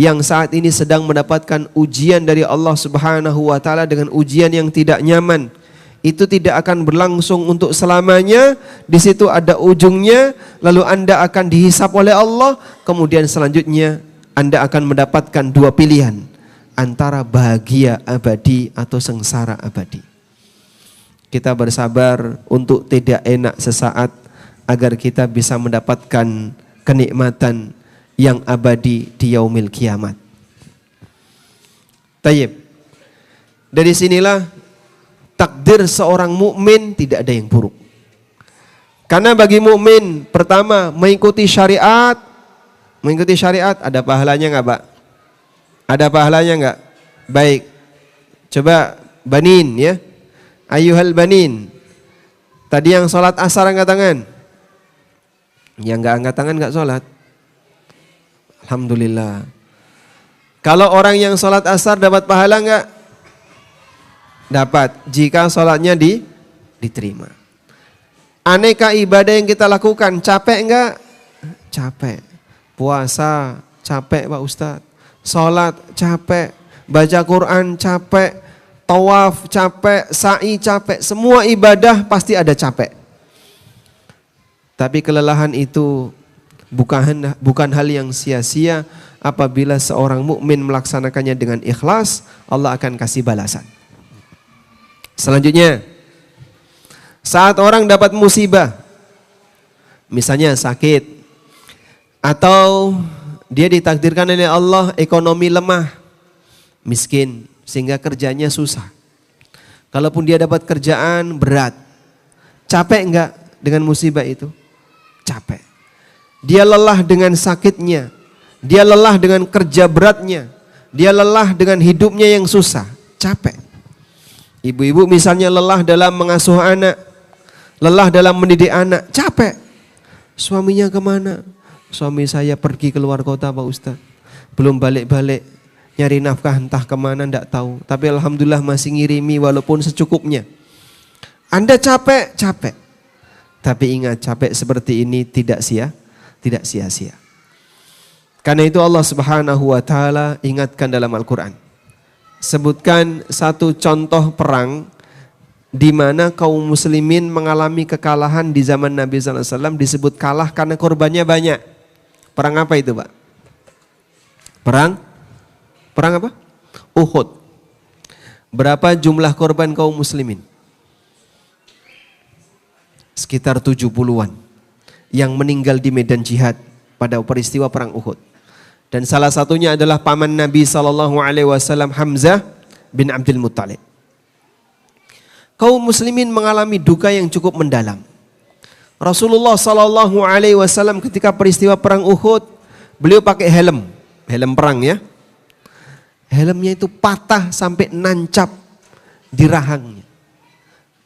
yang saat ini sedang mendapatkan ujian dari Allah Subhanahu wa taala dengan ujian yang tidak nyaman. Itu tidak akan berlangsung untuk selamanya. Di situ ada ujungnya, lalu Anda akan dihisap oleh Allah, kemudian selanjutnya Anda akan mendapatkan dua pilihan, antara bahagia abadi atau sengsara abadi. Kita bersabar untuk tidak enak sesaat agar kita bisa mendapatkan kenikmatan yang abadi di yaumil kiamat. Tayyib. Dari sinilah takdir seorang mukmin tidak ada yang buruk. Karena bagi mukmin pertama mengikuti syariat. Mengikuti syariat ada pahalanya enggak, Pak? Ada pahalanya enggak? Baik. Coba banin ya. Ayyuhal banin. Tadi yang sholat asar angkat tangan. Yang enggak angkat tangan enggak sholat. Alhamdulillah. Kalau orang yang sholat asar dapat pahala enggak? Dapat, jika sholatnya diterima. Aneka ibadah yang kita lakukan, capek enggak? Capek. Puasa, capek Pak Ustadz. Sholat, capek. Baca Quran, capek. Tawaf, capek. Sa'i, capek. Semua ibadah pasti ada capek. Tapi kelelahan itu bukan hal yang sia-sia apabila seorang mukmin melaksanakannya dengan ikhlas, Allah akan kasih balasan. Selanjutnya, saat orang dapat musibah, misalnya sakit, atau dia ditakdirkan oleh Allah ekonomi lemah, miskin, sehingga kerjanya susah. Kalaupun dia dapat kerjaan berat, capek enggak dengan musibah itu? Capek. Dia lelah dengan sakitnya, dia lelah dengan kerja beratnya, dia lelah dengan hidupnya yang susah, capek. Ibu-ibu misalnya lelah dalam mengasuh anak, lelah dalam mendidik anak, capek. Suaminya kemana? Suami saya pergi keluar kota Pak Ustaz, belum balik-balik, nyari nafkah entah kemana enggak tahu. Tapi alhamdulillah masih ngirimi walaupun secukupnya. Anda capek, capek. Tapi ingat, capek seperti ini tidak sia-sia. Karena itu Allah Subhanahu wa taala ingatkan dalam Al-Qur'an. Sebutkan satu contoh perang di mana kaum muslimin mengalami kekalahan di zaman Nabi sallallahu alaihi wasallam, disebut kalah karena korbannya banyak. Perang apa itu, Pak? Perang apa? Uhud. Berapa jumlah korban kaum muslimin? Sekitar 70-an yang meninggal di medan jihad pada peristiwa perang Uhud. Dan salah satunya adalah paman Nabi SAW Hamzah bin Abdul Muttalib. Kaum muslimin mengalami duka yang cukup mendalam. Rasulullah SAW ketika peristiwa perang Uhud, beliau pakai helm perang ya. Helmnya itu patah sampai nancap di rahangnya.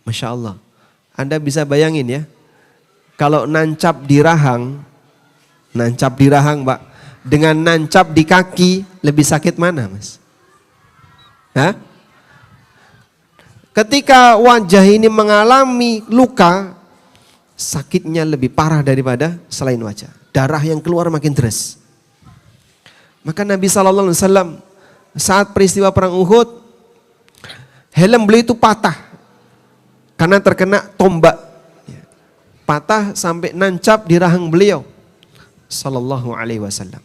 Masya Allah. Anda bisa bayangin ya, kalau nancap di rahang Pak, dengan nancap di kaki, lebih sakit mana Mas? Hah? Ketika wajah ini mengalami luka, sakitnya lebih parah daripada selain wajah. Darah yang keluar makin deras. Maka Nabi SAW saat peristiwa perang Uhud, helm beliau itu patah karena terkena tombak. Patah sampai nancap di rahang beliau sallallahu alaihi wasallam.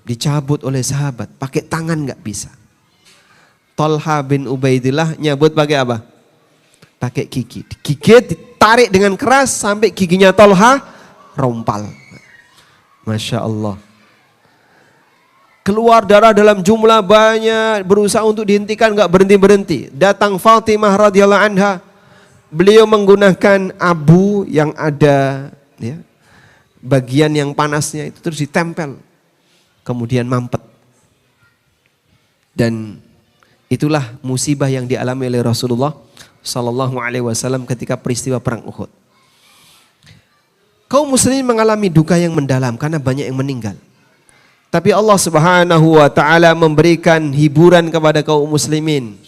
Dicabut oleh sahabat, pakai tangan nggak bisa. Tolha bin Ubaidillah nyabut pakai apa? Pakai gigi. Digigit, ditarik dengan keras sampai giginya Tolha rompal. Masya Allah. Keluar darah dalam jumlah banyak, berusaha untuk dihentikan nggak berhenti-berhenti. Datang Fatimah radhiyallahu anha, beliau menggunakan abu yang ada ya, bagian yang panasnya itu terus ditempel, kemudian mampet. Dan itulah musibah yang dialami oleh Rasulullah Sallallahu Alaihi Wasallam ketika peristiwa perang Uhud. Kaum muslimin mengalami duka yang mendalam karena banyak yang meninggal. Tapi Allah Subhanahu wa taala memberikan hiburan kepada kaum muslimin.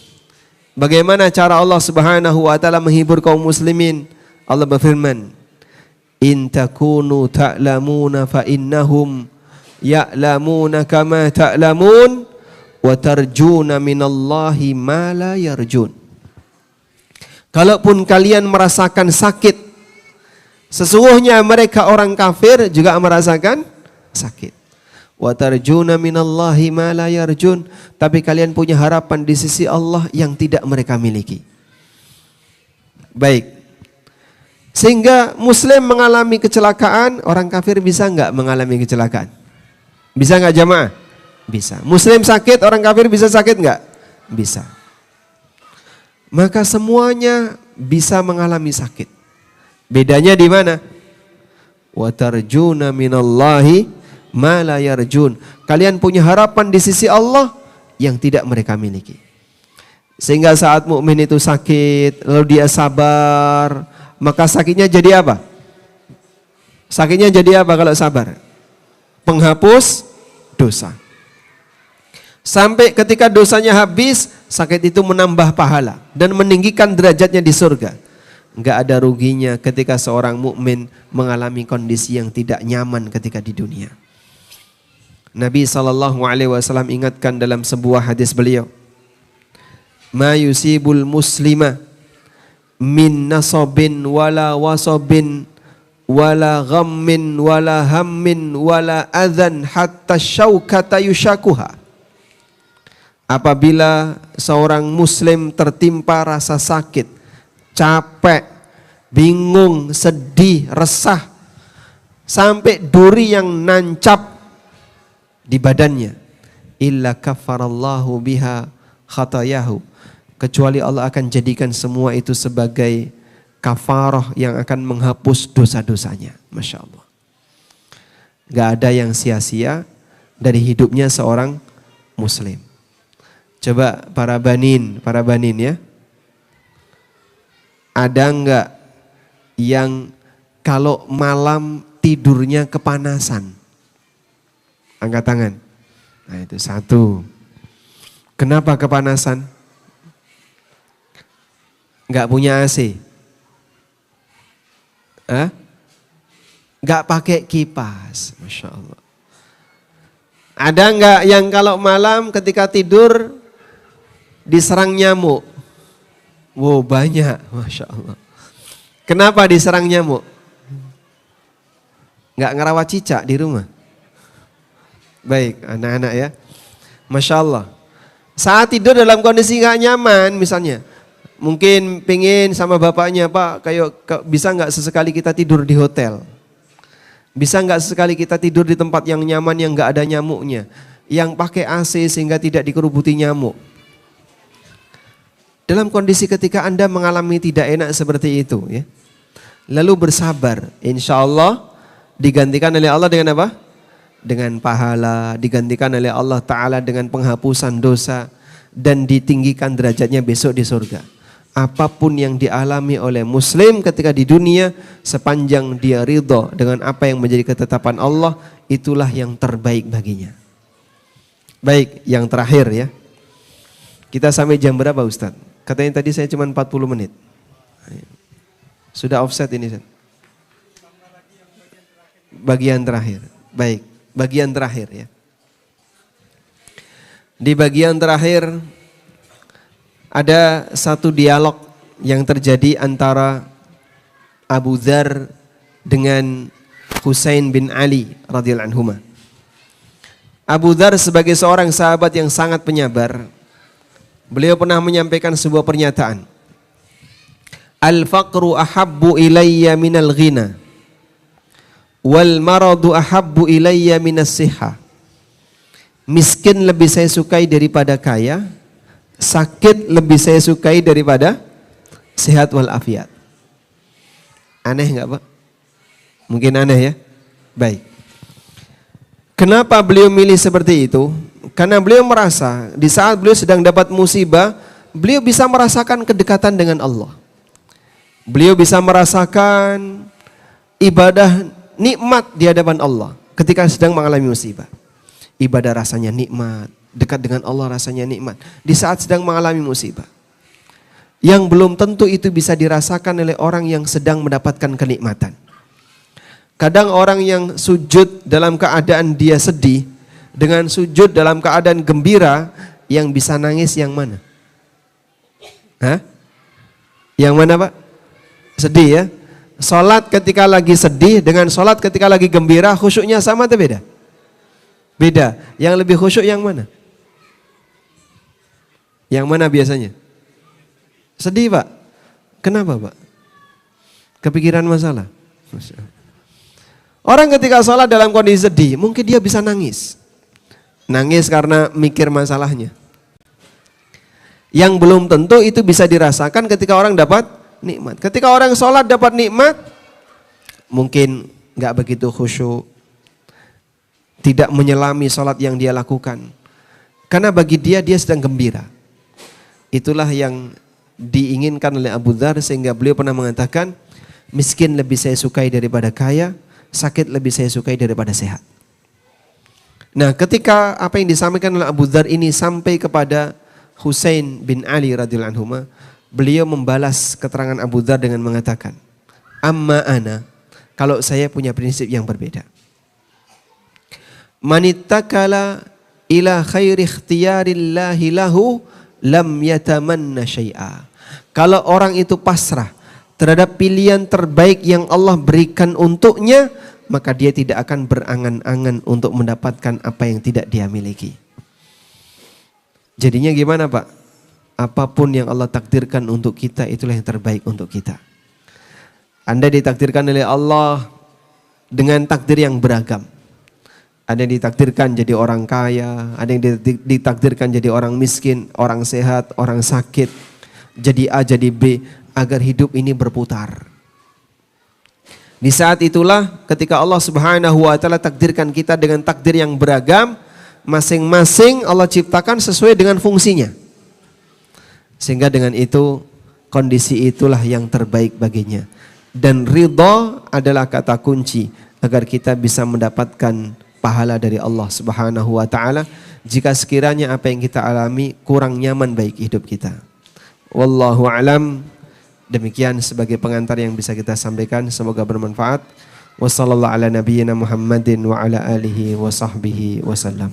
Bagaimana cara Allah Subhanahu wa taala menghibur kaum muslimin? Allah berfirman, "In takunu ta'lamuna fa innahum ya'lamuna kama ta'lamun wa tarjuna minallahi ma la yarjun." Kalaupun kalian merasakan sakit, sesungguhnya mereka orang kafir juga merasakan sakit. Wa tarjuna minallahi ma la yarjun, tapi kalian punya harapan di sisi Allah yang tidak mereka miliki. Baik. Sehingga muslim mengalami kecelakaan, orang kafir bisa enggak mengalami kecelakaan? Bisa enggak jamaah? Bisa. Muslim sakit, orang kafir bisa sakit enggak? Bisa. Maka semuanya bisa mengalami sakit. Bedanya di mana? Wa tarjuna minallahi ma la yarjun. Kalian punya harapan di sisi Allah yang tidak mereka miliki. Sehingga saat mukmin itu sakit, lalu dia sabar, maka sakitnya jadi apa? Sakitnya jadi apa kalau sabar? Penghapus dosa. Sampai ketika dosanya habis, sakit itu menambah pahala dan meninggikan derajatnya di surga. Enggak ada ruginya ketika seorang mukmin mengalami kondisi yang tidak nyaman ketika di dunia. Nabi SAW ingatkan dalam sebuah hadis beliau, "Ma yusibul muslima min nasabin wala wasabin wala ghammin wala hammin wala adhan hatta syaukata yushakuha. Apabila seorang muslim tertimpa rasa sakit, capek, bingung, sedih, resah, sampai duri yang nancap di badannya, illa kafarallahu biha khatayahu, kecuali Allah akan jadikan semua itu sebagai kafarah yang akan menghapus dosa-dosanya. Masya Allah. Gak ada yang sia-sia dari hidupnya seorang muslim. Coba para banin ya. Ada enggak yang kalau malam tidurnya kepanasan? Angkat tangan. Nah itu satu. Kenapa kepanasan? Enggak punya AC? Enggak pakai kipas. Masya Allah. Ada enggak yang kalau malam ketika tidur diserang nyamuk? Wow, banyak, Masya Allah. Kenapa diserang nyamuk? Nggak ngerawat cicak di rumah? Baik, anak-anak ya. Masya Allah. Saat tidur dalam kondisi nggak nyaman misalnya. Mungkin pengen sama bapaknya, Pak, bisa nggak sesekali kita tidur di hotel? Bisa nggak sesekali kita tidur di tempat yang nyaman yang nggak ada nyamuknya? Yang pakai AC sehingga tidak dikerubuti nyamuk. Dalam kondisi ketika Anda mengalami tidak enak seperti itu ya, lalu bersabar, insya Allah digantikan oleh Allah dengan apa? Dengan pahala, digantikan oleh Allah Ta'ala dengan penghapusan dosa, dan ditinggikan derajatnya besok di surga. Apapun yang dialami oleh muslim ketika di dunia, sepanjang dia ridha dengan apa yang menjadi ketetapan Allah, itulah yang terbaik baginya. Baik, yang terakhir ya. Kita sampai jam berapa Ustadz? Katanya tadi saya cuma 40 menit. Sudah offset ini Ustadz. Bagian terakhir. Baik, bagian terakhir ya. Di bagian terakhir ada satu dialog yang terjadi antara Abu Dzar dengan Husain bin Ali radhiyallahu anhuma. Abu Dzar sebagai seorang sahabat yang sangat penyabar, beliau pernah menyampaikan sebuah pernyataan. Al-faqru ahabbu ilayya minal ghina wal maradu ahabbu ilayya minas siha. Miskin lebih saya sukai daripada kaya, sakit lebih saya sukai daripada sehat walafiat. Aneh enggak Pak? Mungkin aneh ya? Baik. Kenapa beliau milih seperti itu? Karena beliau merasa di saat beliau sedang dapat musibah, beliau bisa merasakan kedekatan dengan Allah. Beliau bisa merasakan ibadah nikmat di hadapan Allah ketika sedang mengalami musibah. Ibadah rasanya nikmat, dekat dengan Allah rasanya nikmat di saat sedang mengalami musibah. Yang belum tentu itu bisa dirasakan oleh orang yang sedang mendapatkan kenikmatan. Kadang orang yang sujud dalam keadaan dia sedih, dengan sujud dalam keadaan gembira, yang bisa nangis yang mana? Hah? Yang mana Pak? Sedih ya? Salat ketika lagi sedih dengan salat ketika lagi gembira, khusyuknya sama atau beda? Beda. Yang lebih khusyuk yang mana? Yang mana biasanya? Sedih Pak. Kenapa Pak? Kepikiran masalah. Orang ketika sholat dalam kondisi sedih, mungkin dia bisa nangis. Nangis karena mikir masalahnya. Yang belum tentu itu bisa dirasakan ketika orang dapat nikmat. Ketika orang sholat dapat nikmat, mungkin nggak begitu khusyuk, tidak menyelami sholat yang dia lakukan. Karena bagi dia sedang gembira. Itulah yang diinginkan oleh Abu Dzar, sehingga beliau pernah mengatakan, miskin lebih saya sukai daripada kaya, sakit lebih saya sukai daripada sehat. Nah, ketika apa yang disampaikan oleh Abu Dzar ini sampai kepada Husain bin Ali radhiyallahu anhu, beliau membalas keterangan Abu Dzar dengan mengatakan, amma ana, kalau saya punya prinsip yang berbeda. Manittakala ila khairi ikhtiyarillahi lahu lam yatamanna syai'a. Kalau orang itu pasrah terhadap pilihan terbaik yang Allah berikan untuknya, maka dia tidak akan berangan-angan untuk mendapatkan apa yang tidak dia miliki. Jadinya gimana Pak? Apapun yang Allah takdirkan untuk kita, itulah yang terbaik untuk kita. Anda ditakdirkan oleh Allah dengan takdir yang beragam. Ada yang ditakdirkan jadi orang kaya, ada yang ditakdirkan jadi orang miskin, orang sehat, orang sakit, jadi A, jadi B, agar hidup ini berputar. Di saat itulah ketika Allah Subhanahu wa taala takdirkan kita dengan takdir yang beragam, masing-masing Allah ciptakan sesuai dengan fungsinya. Sehingga dengan itu, kondisi itulah yang terbaik baginya. Dan ridha adalah kata kunci agar kita bisa mendapatkan pahala dari Allah Subhanahu wa taala jika sekiranya apa yang kita alami kurang nyaman baik hidup kita. Wallahu alam. Demikian sebagai pengantar yang bisa kita sampaikan, semoga bermanfaat. Wassallallahu ala nabiyyina Muhammadin wa ala alihi wa sahbihi wasallam.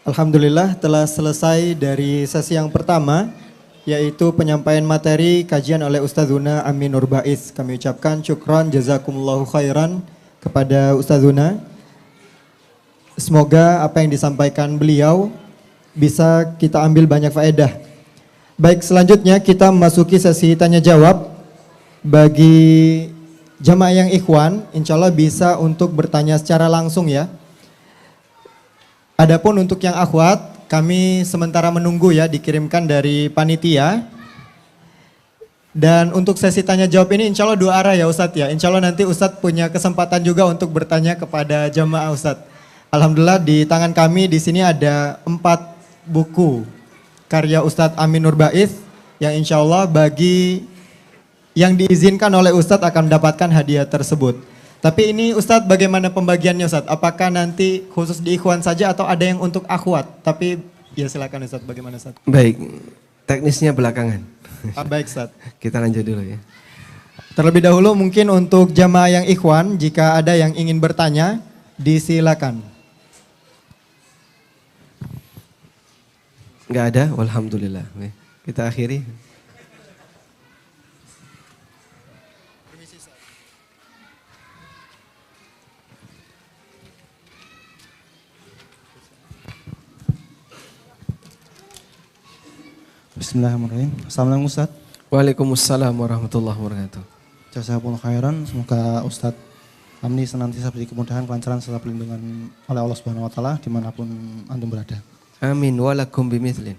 Alhamdulillah telah selesai dari sesi yang pertama, yaitu penyampaian materi kajian oleh Ustazuna Amin Nur Baiz. Kami ucapkan syukran jazakumullahu khairan kepada Ustazuna. Semoga apa yang disampaikan beliau bisa kita ambil banyak faedah. Baik, selanjutnya kita memasuki sesi tanya jawab. Bagi jamaah yang ikhwan, insya Allah bisa untuk bertanya secara langsung ya. Adapun untuk yang akhwat, kami sementara menunggu ya dikirimkan dari panitia. Dan untuk sesi tanya jawab ini insya Allah 2 arah ya Ustadz ya. Insya Allah nanti Ustadz punya kesempatan juga untuk bertanya kepada jamaah Ustadz. Alhamdulillah di tangan kami di sini ada 4 buku karya Ustadz Amin Nur Baiz yang insya Allah bagi yang diizinkan oleh Ustadz akan mendapatkan hadiah tersebut. Tapi ini Ustadz bagaimana pembagiannya Ustadz? Apakah nanti khusus di ikhwan saja atau ada yang untuk akhwat? Tapi ya silakan Ustadz, bagaimana Ustadz? Baik, teknisnya belakangan. Baik Ustadz. Kita lanjut dulu ya. Terlebih dahulu mungkin untuk jamaah yang ikhwan, jika ada yang ingin bertanya, disilakan. Enggak ada, walhamdulillah. Kita akhiri. Bismillahirrahmanirrahim. Assalamualaikum Ustaz. Waalaikumsalam warahmatullahi wabarakatuh. Jazakumullah khairan. Semoga Ustaz Amni senantiasa diberi kemudahan, kelancaran serta perlindungan oleh Allah Subhanahu wa taala dimanapun antum berada. Amin walakum bimithlin.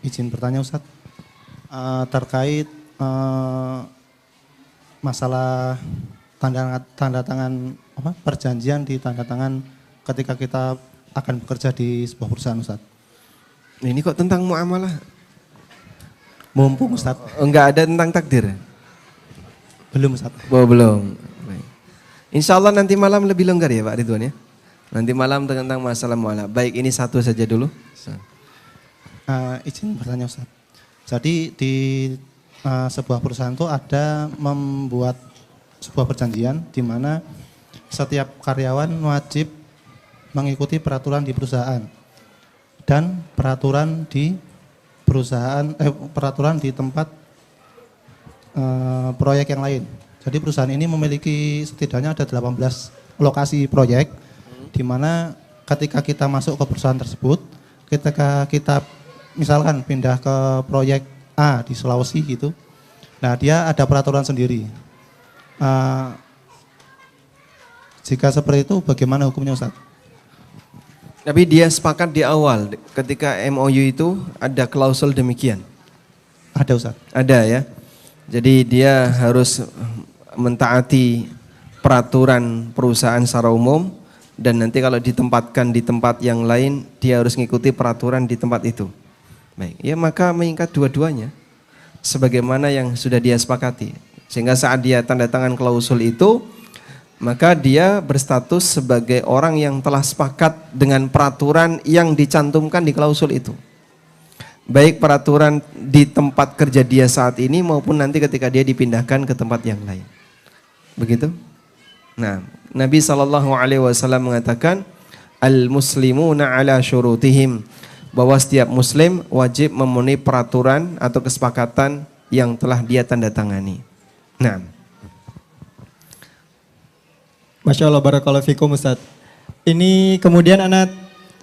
Izin bertanya Ustaz, terkait masalah tanda tangan perjanjian di tanda tangan ketika kita akan bekerja di sebuah perusahaan Ustaz. Ini kok tentang muamalah? Mumpung Ustaz. Enggak ada tentang takdir? Belum Ustaz. Oh, belum. Baik. Insya Allah nanti malam lebih longgar ya Pak Ridwan ya. Nanti malam tentang masalah muamalah. Baik, ini satu saja dulu. Izin bertanya Ustaz. Jadi di sebuah perusahaan itu ada membuat sebuah perjanjian di mana setiap karyawan wajib mengikuti peraturan di perusahaan dan peraturan di peraturan di tempat proyek yang lain. Jadi perusahaan ini memiliki setidaknya ada 18 lokasi proyek di mana ketika kita masuk ke perusahaan tersebut, ketika kita misalkan pindah ke proyek A di Sulawesi gitu, nah dia ada peraturan sendiri. Jika seperti itu bagaimana hukumnya Ustaz? Tapi dia sepakat di awal ketika MOU itu ada klausul demikian. Ada Ustaz? Ada ya. Jadi dia harus mentaati peraturan perusahaan secara umum dan nanti kalau ditempatkan di tempat yang lain dia harus mengikuti peraturan di tempat itu. Baik, ya maka mengikat dua-duanya sebagaimana yang sudah dia sepakati. Sehingga saat dia tanda tangan klausul itu, maka dia berstatus sebagai orang yang telah sepakat dengan peraturan yang dicantumkan di klausul itu. Baik peraturan di tempat kerja dia saat ini maupun nanti ketika dia dipindahkan ke tempat yang lain. Begitu? Nah, Nabi SAW mengatakan, Al-muslimuna ala syurutihim, bahwa setiap muslim wajib memenuhi peraturan atau kesepakatan yang telah dia tanda tangani. Nah, Masya Allah, barakallahu fikum Ustaz. Ini kemudian anak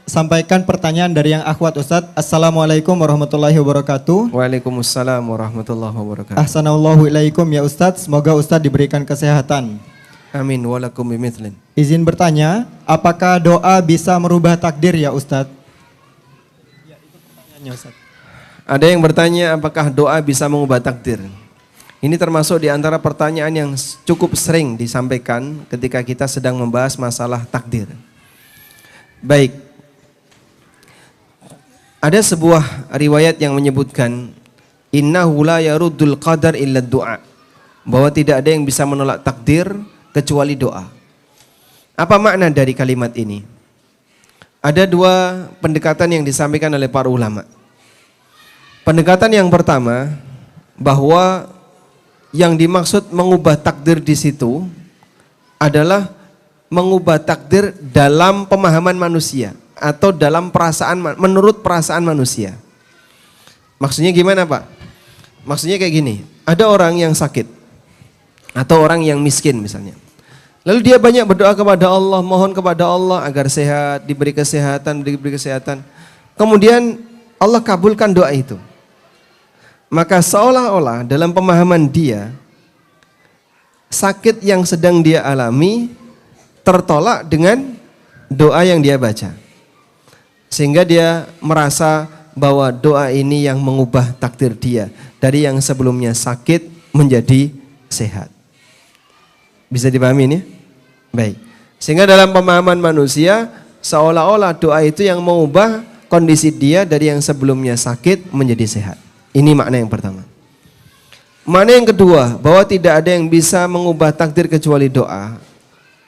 sampaikan pertanyaan dari yang akhwat Ustaz. Assalamualaikum warahmatullahi wabarakatuh. Waalaikumsalam warahmatullahi wabarakatuh. Ahsanallahu ilaikum ya Ustaz. Semoga Ustaz diberikan kesehatan. Amin walakum bimithlin. Izin bertanya, apakah doa bisa merubah takdir ya Ustaz? Ya, itu pertanyaannya Ustaz. Ada yang bertanya apakah doa bisa mengubah takdir. Ini termasuk di antara pertanyaan yang cukup sering disampaikan ketika kita sedang membahas masalah takdir. Baik. Ada sebuah riwayat yang menyebutkan innahu la yaruddul qadar illa du'a. Bahwa tidak ada yang bisa menolak takdir kecuali doa. Apa makna dari kalimat ini? Ada dua pendekatan yang disampaikan oleh para ulama. Pendekatan yang pertama, bahwa yang dimaksud mengubah takdir di situ adalah mengubah takdir dalam pemahaman manusia atau dalam perasaan, menurut perasaan manusia. Maksudnya gimana Pak? Maksudnya kayak gini, ada orang yang sakit atau orang yang miskin misalnya. Lalu dia banyak berdoa kepada Allah, mohon kepada Allah agar sehat, diberi kesehatan, diberi kesehatan. Kemudian Allah kabulkan doa itu. Maka seolah-olah dalam pemahaman dia, sakit yang sedang dia alami tertolak dengan doa yang dia baca. Sehingga dia merasa bahwa doa ini yang mengubah takdir dia. Dari yang sebelumnya sakit menjadi sehat. Bisa dipahami ini? Baik. Sehingga dalam pemahaman manusia, seolah-olah doa itu yang mengubah kondisi dia dari yang sebelumnya sakit menjadi sehat. Ini makna yang pertama. Makna yang kedua, bahwa tidak ada yang bisa mengubah takdir kecuali doa.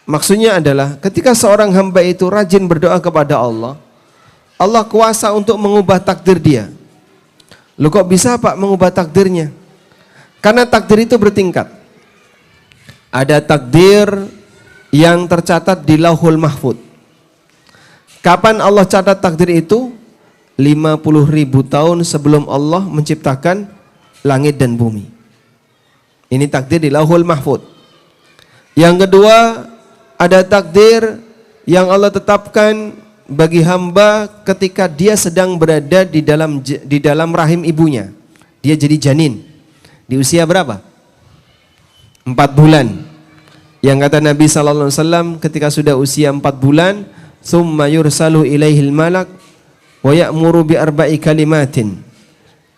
Maksudnya adalah ketika seorang hamba itu rajin berdoa kepada Allah, Allah kuasa untuk mengubah takdir dia. Loh kok bisa Pak mengubah takdirnya? Karena takdir itu bertingkat. Ada takdir yang tercatat di Lauhul Mahfud. Kapan Allah catat takdir itu? 50.000 tahun sebelum Allah menciptakan langit dan bumi. Ini takdir di Lauhul Mahfud. Yang kedua, ada takdir yang Allah tetapkan bagi hamba ketika dia sedang berada di dalam rahim ibunya. Dia jadi janin. Di usia berapa? 4 bulan. Yang kata Nabi SAW ketika sudah usia 4 bulan, "Tsumma yursalu ilaihil malak wa ya'muru bi arba'i kalimatin."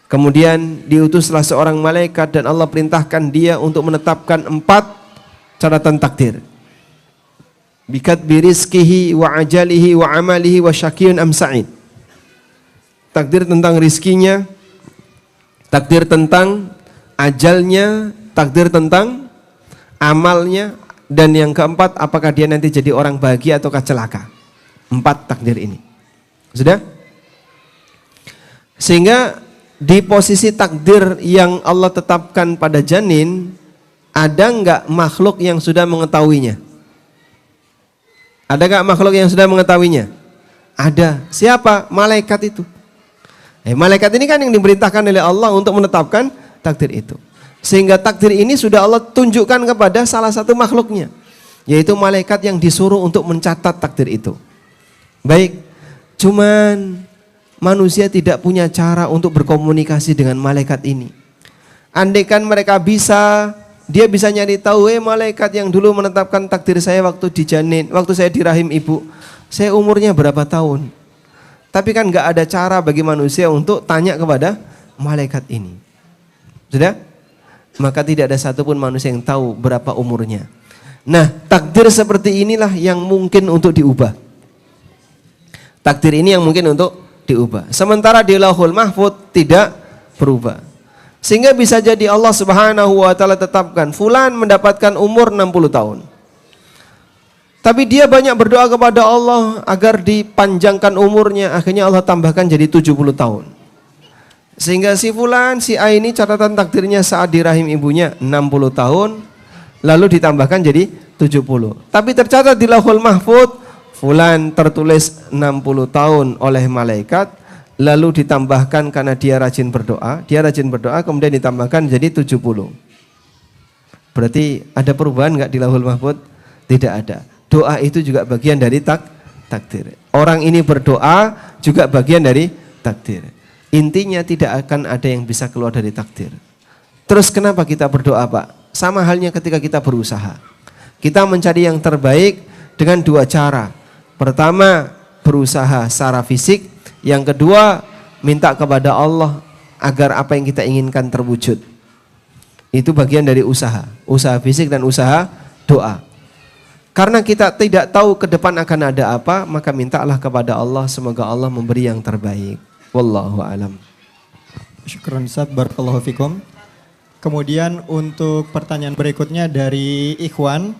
Kemudian diutuslah seorang malaikat dan Allah perintahkan dia untuk menetapkan 4 catatan takdir. Bikatbi rizkihi wa ajalihi wa amalihi wa syaqiyun am sa'id. Takdir tentang rizkinya, takdir tentang ajalnya, takdir tentang amalnya, dan yang keempat apakah dia nanti jadi orang bahagia ataukah celaka. 4 takdir ini. Sudah? Sehingga di posisi takdir yang Allah tetapkan pada janin, ada enggak makhluk yang sudah mengetahuinya? Ada enggak makhluk yang sudah mengetahuinya? Ada. Siapa? Malaikat itu. Malaikat ini kan yang diperintahkan oleh Allah untuk menetapkan takdir itu. Sehingga takdir ini sudah Allah tunjukkan kepada salah satu makhluknya, yaitu malaikat yang disuruh untuk mencatat takdir itu. Baik, cuman manusia tidak punya cara untuk berkomunikasi dengan malaikat ini. Andaikan mereka bisa, dia bisa nyari tahu, malaikat yang dulu menetapkan takdir saya waktu di janin, waktu saya di rahim ibu, saya umurnya berapa tahun. Tapi kan nggak ada cara bagi manusia untuk tanya kepada malaikat ini. Sudah? Maka tidak ada satupun manusia yang tahu berapa umurnya. Nah, takdir seperti inilah yang mungkin untuk diubah. Takdir ini yang mungkin untuk diubah. Sementara di Lauhul Mahfud tidak berubah. Sehingga bisa jadi Allah Subhanahu wa taala tetapkan fulan mendapatkan umur 60 tahun. Tapi dia banyak berdoa kepada Allah agar dipanjangkan umurnya, akhirnya Allah tambahkan jadi 70 tahun. Sehingga si fulan, si A ini catatan takdirnya saat di rahim ibunya 60 tahun, lalu ditambahkan jadi 70. Tapi tercatat di Lauhul Mahfud fulan tertulis 60 tahun oleh malaikat, lalu ditambahkan karena dia rajin berdoa, kemudian ditambahkan jadi 70. Berarti ada perubahan nggak di Lauhul Mahfuz? Tidak ada. Doa itu juga bagian dari takdir. Orang ini berdoa juga bagian dari takdir. Intinya tidak akan ada yang bisa keluar dari takdir. Terus kenapa kita berdoa, Pak? Sama halnya ketika kita berusaha. Kita mencari yang terbaik dengan dua cara. Pertama, berusaha secara fisik. Yang kedua, minta kepada Allah agar apa yang kita inginkan terwujud. Itu bagian dari usaha. Usaha fisik dan usaha doa. Karena kita tidak tahu ke depan akan ada apa, maka mintalah kepada Allah, semoga Allah memberi yang terbaik. Wallahu a'lam. Syukran Ustaz, barakallahu fikum. Kemudian untuk pertanyaan berikutnya dari Ikhwan,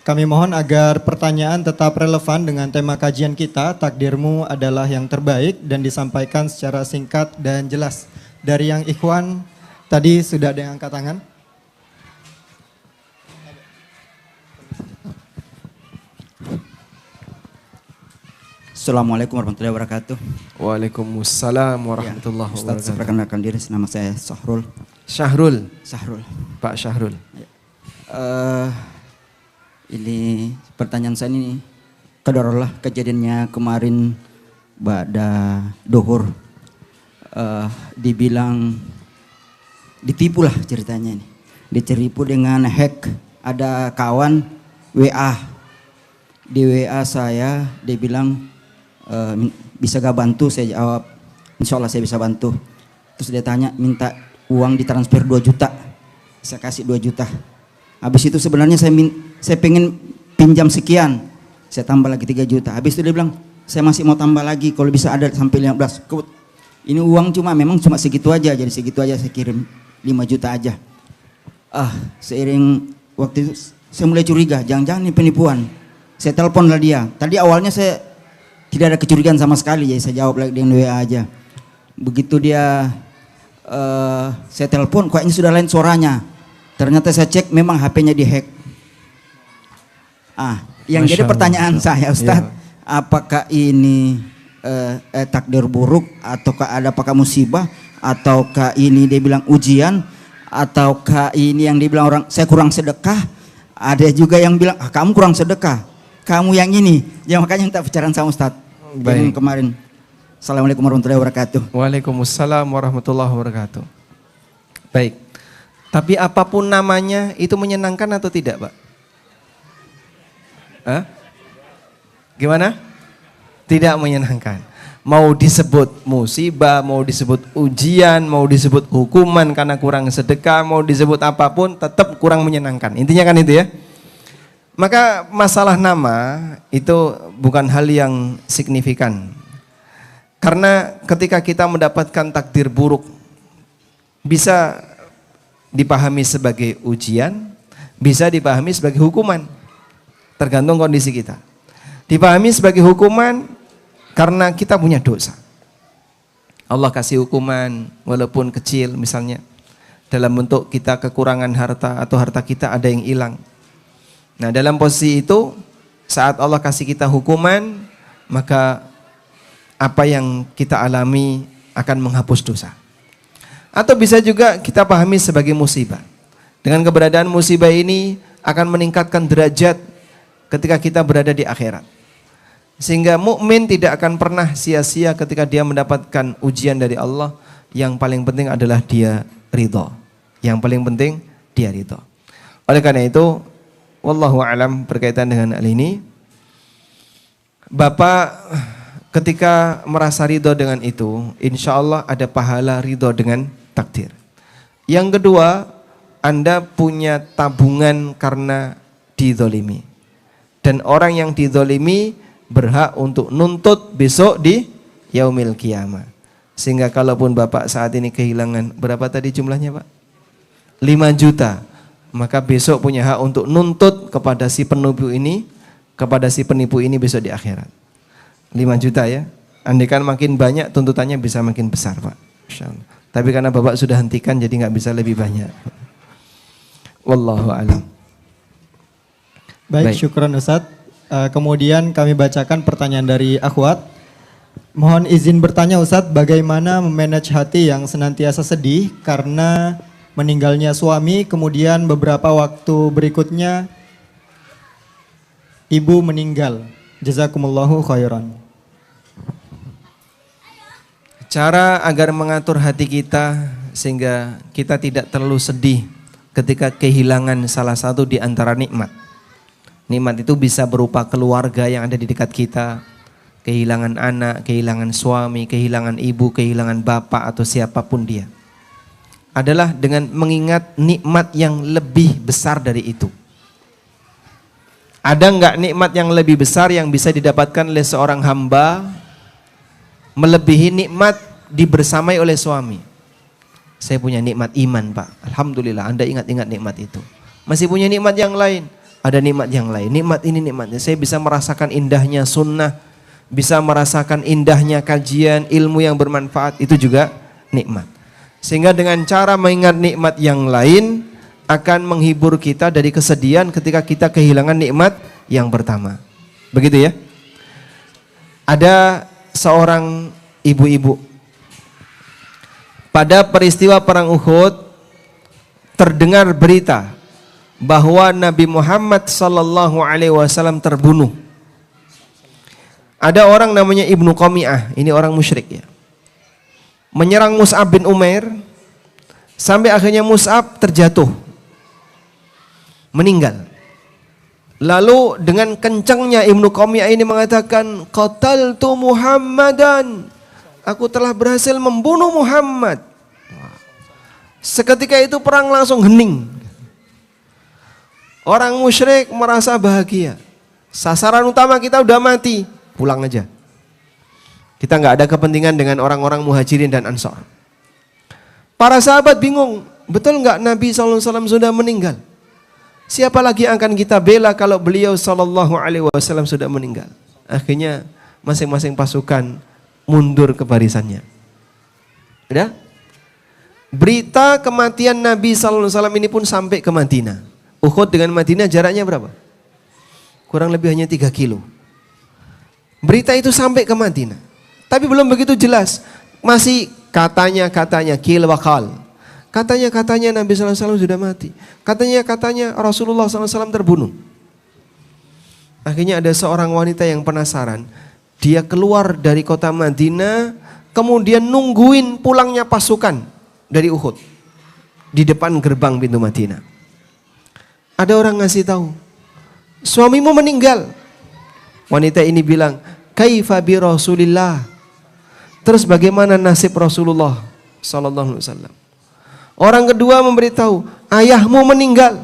kami mohon agar pertanyaan tetap relevan dengan tema kajian kita, takdirmu adalah yang terbaik, dan disampaikan secara singkat dan jelas. Dari yang Ikhwan, tadi sudah ada yang angkat tangan. Assalamualaikum warahmatullahi wabarakatuh. Waalaikumsalam warahmatullahi Ustaz, wabarakatuh. saya perkenalkan diri, nama saya Sahrul. Syahrul. Pak Syahrul. Ini pertanyaan saya ini kedarullah kejadiannya kemarin pada duhur. Dibilang ditipu lah ceritanya ini. Diceripu dengan hack. Ada kawan WA. Di WA saya dia bilang bisa gak bantu, saya jawab insya Allah saya bisa bantu. Terus dia tanya minta uang ditransfer 2 juta, saya kasih 2 juta. Habis itu sebenarnya saya pengen pinjam sekian, saya tambah lagi 3 juta. Habis itu dia bilang saya masih mau tambah lagi kalau bisa ada sampai 15. Ini uang memang cuma segitu aja, jadi segitu aja saya kirim 5 juta aja. Seiring waktu itu saya mulai curiga, jangan-jangan ini penipuan. Saya telepon lah dia. Tadi awalnya saya tidak ada kecurigaan sama sekali, jadi saya jawab lagi dengan WA aja. Begitu dia saya telepon, kayaknya sudah lain suaranya. Ternyata saya cek memang HP-nya dihack. Yang jadi pertanyaan saya, Ustadz, apakah ini takdir buruk, ataukah apakah musibah, ataukah ini dia bilang ujian, ataukah ini yang dibilang orang saya kurang sedekah? Ada juga yang bilang kamu kurang sedekah, kamu yang ini. Ya makanya minta bicaraan sama Ustadz. Baik. Kemarin. Assalamualaikum warahmatullahi wabarakatuh. Waalaikumsalam warahmatullahi wabarakatuh. Baik. Tapi apapun namanya itu menyenangkan atau tidak, Pak? Gimana? Tidak menyenangkan. Mau disebut musibah, mau disebut ujian, mau disebut hukuman karena kurang sedekah, mau disebut apapun tetap kurang menyenangkan. Intinya kan itu ya. Maka masalah nama itu bukan hal yang signifikan. Karena ketika kita mendapatkan takdir buruk, bisa dipahami sebagai ujian, bisa dipahami sebagai hukuman. Tergantung kondisi kita. Dipahami sebagai hukuman karena kita punya dosa. Allah kasih hukuman walaupun kecil misalnya. Dalam bentuk kita kekurangan harta atau harta kita ada yang hilang. Nah dalam posisi itu saat Allah kasih kita hukuman, maka apa yang kita alami akan menghapus dosa. Atau bisa juga kita pahami sebagai musibah. Dengan keberadaan musibah ini akan meningkatkan derajat ketika kita berada di akhirat. Sehingga mukmin tidak akan pernah sia-sia ketika dia mendapatkan ujian dari Allah. Yang paling penting adalah dia ridho. Yang paling penting dia ridho. Oleh karena itu, wallahu a'lam berkaitan dengan hal ini, Bapak ketika merasa ridho dengan itu, insya Allah ada pahala ridho dengan takdir. Yang kedua, Anda punya tabungan karena dizolimi. Dan orang yang dizolimi berhak untuk nuntut besok di yaumil qiyamah. Sehingga kalaupun Bapak saat ini kehilangan, berapa tadi jumlahnya Pak? 5 juta. Maka besok punya hak untuk nuntut kepada si penipu ini, besok di akhirat. 5 juta ya. Andaikan makin banyak tuntutannya bisa makin besar Pak. Insyaallah. Tapi karena Bapak sudah hentikan jadi nggak bisa lebih banyak. Wallahu a'lam. Baik, syukran Ustadz. Kemudian kami bacakan pertanyaan dari akhwat. Mohon izin bertanya Ustadz, bagaimana memanage hati yang senantiasa sedih karena meninggalnya suami, kemudian beberapa waktu berikutnya ibu meninggal. Jazakumullahu khairan. Cara agar mengatur hati kita sehingga kita tidak terlalu sedih ketika kehilangan salah satu di antara nikmat. Nikmat itu bisa berupa keluarga yang ada di dekat kita, kehilangan anak, kehilangan suami, kehilangan ibu, kehilangan bapak atau siapapun dia. Adalah dengan mengingat nikmat yang lebih besar dari itu. Ada enggak nikmat yang lebih besar yang bisa didapatkan oleh seorang hamba melebihi nikmat dibersamai oleh suami? Saya punya nikmat iman, Pak. Alhamdulillah, Anda ingat-ingat nikmat itu. Masih punya nikmat yang lain? Ada nikmat yang lain. Nikmat ini nikmatnya. Saya bisa merasakan indahnya sunnah, bisa merasakan indahnya kajian, ilmu yang bermanfaat, itu juga nikmat. Sehingga dengan cara mengingat nikmat yang lain akan menghibur kita dari kesedihan ketika kita kehilangan nikmat yang pertama. Begitu ya. Ada seorang ibu-ibu pada peristiwa perang Uhud terdengar berita bahwa Nabi Muhammad sallallahu alaihi wasallam terbunuh. Ada orang namanya Ibnu Qami'ah, ini orang musyrik ya. Menyerang Mus'ab bin Umair sampai akhirnya Mus'ab terjatuh, meninggal. Lalu dengan kencangnya Ibnu Qami'ah ini mengatakan, qataltu Muhammadan, aku telah berhasil membunuh Muhammad. Seketika itu perang langsung hening. Orang musyrik merasa bahagia. Sasaran utama kita udah mati, pulang aja. Kita nggak ada kepentingan dengan orang-orang muhajirin dan ansor. Para sahabat bingung, betul nggak Nabi SAW sudah meninggal? Siapa lagi yang akan kita bela kalau beliau SAW sudah meninggal? Akhirnya masing-masing pasukan mundur ke barisannya. Udah? Berita kematian Nabi SAW ini pun sampai ke Madinah. Uhud dengan Madinah jaraknya berapa? Kurang lebih hanya 3 kilo. Berita itu sampai ke Madinah. Tapi belum begitu jelas. Masih katanya kil wakal. Katanya Nabi SAW sudah mati. Katanya Rasulullah SAW terbunuh. Akhirnya ada seorang wanita yang penasaran. Dia keluar dari kota Madinah, kemudian nungguin pulangnya pasukan dari Uhud di depan gerbang pintu Madinah. Ada orang ngasih tahu, suamimu meninggal. Wanita ini bilang, kaifa bi Rasulillah. Terus bagaimana nasib Rasulullah sallallahu alaihi wasallam? Orang kedua memberitahu, ayahmu meninggal.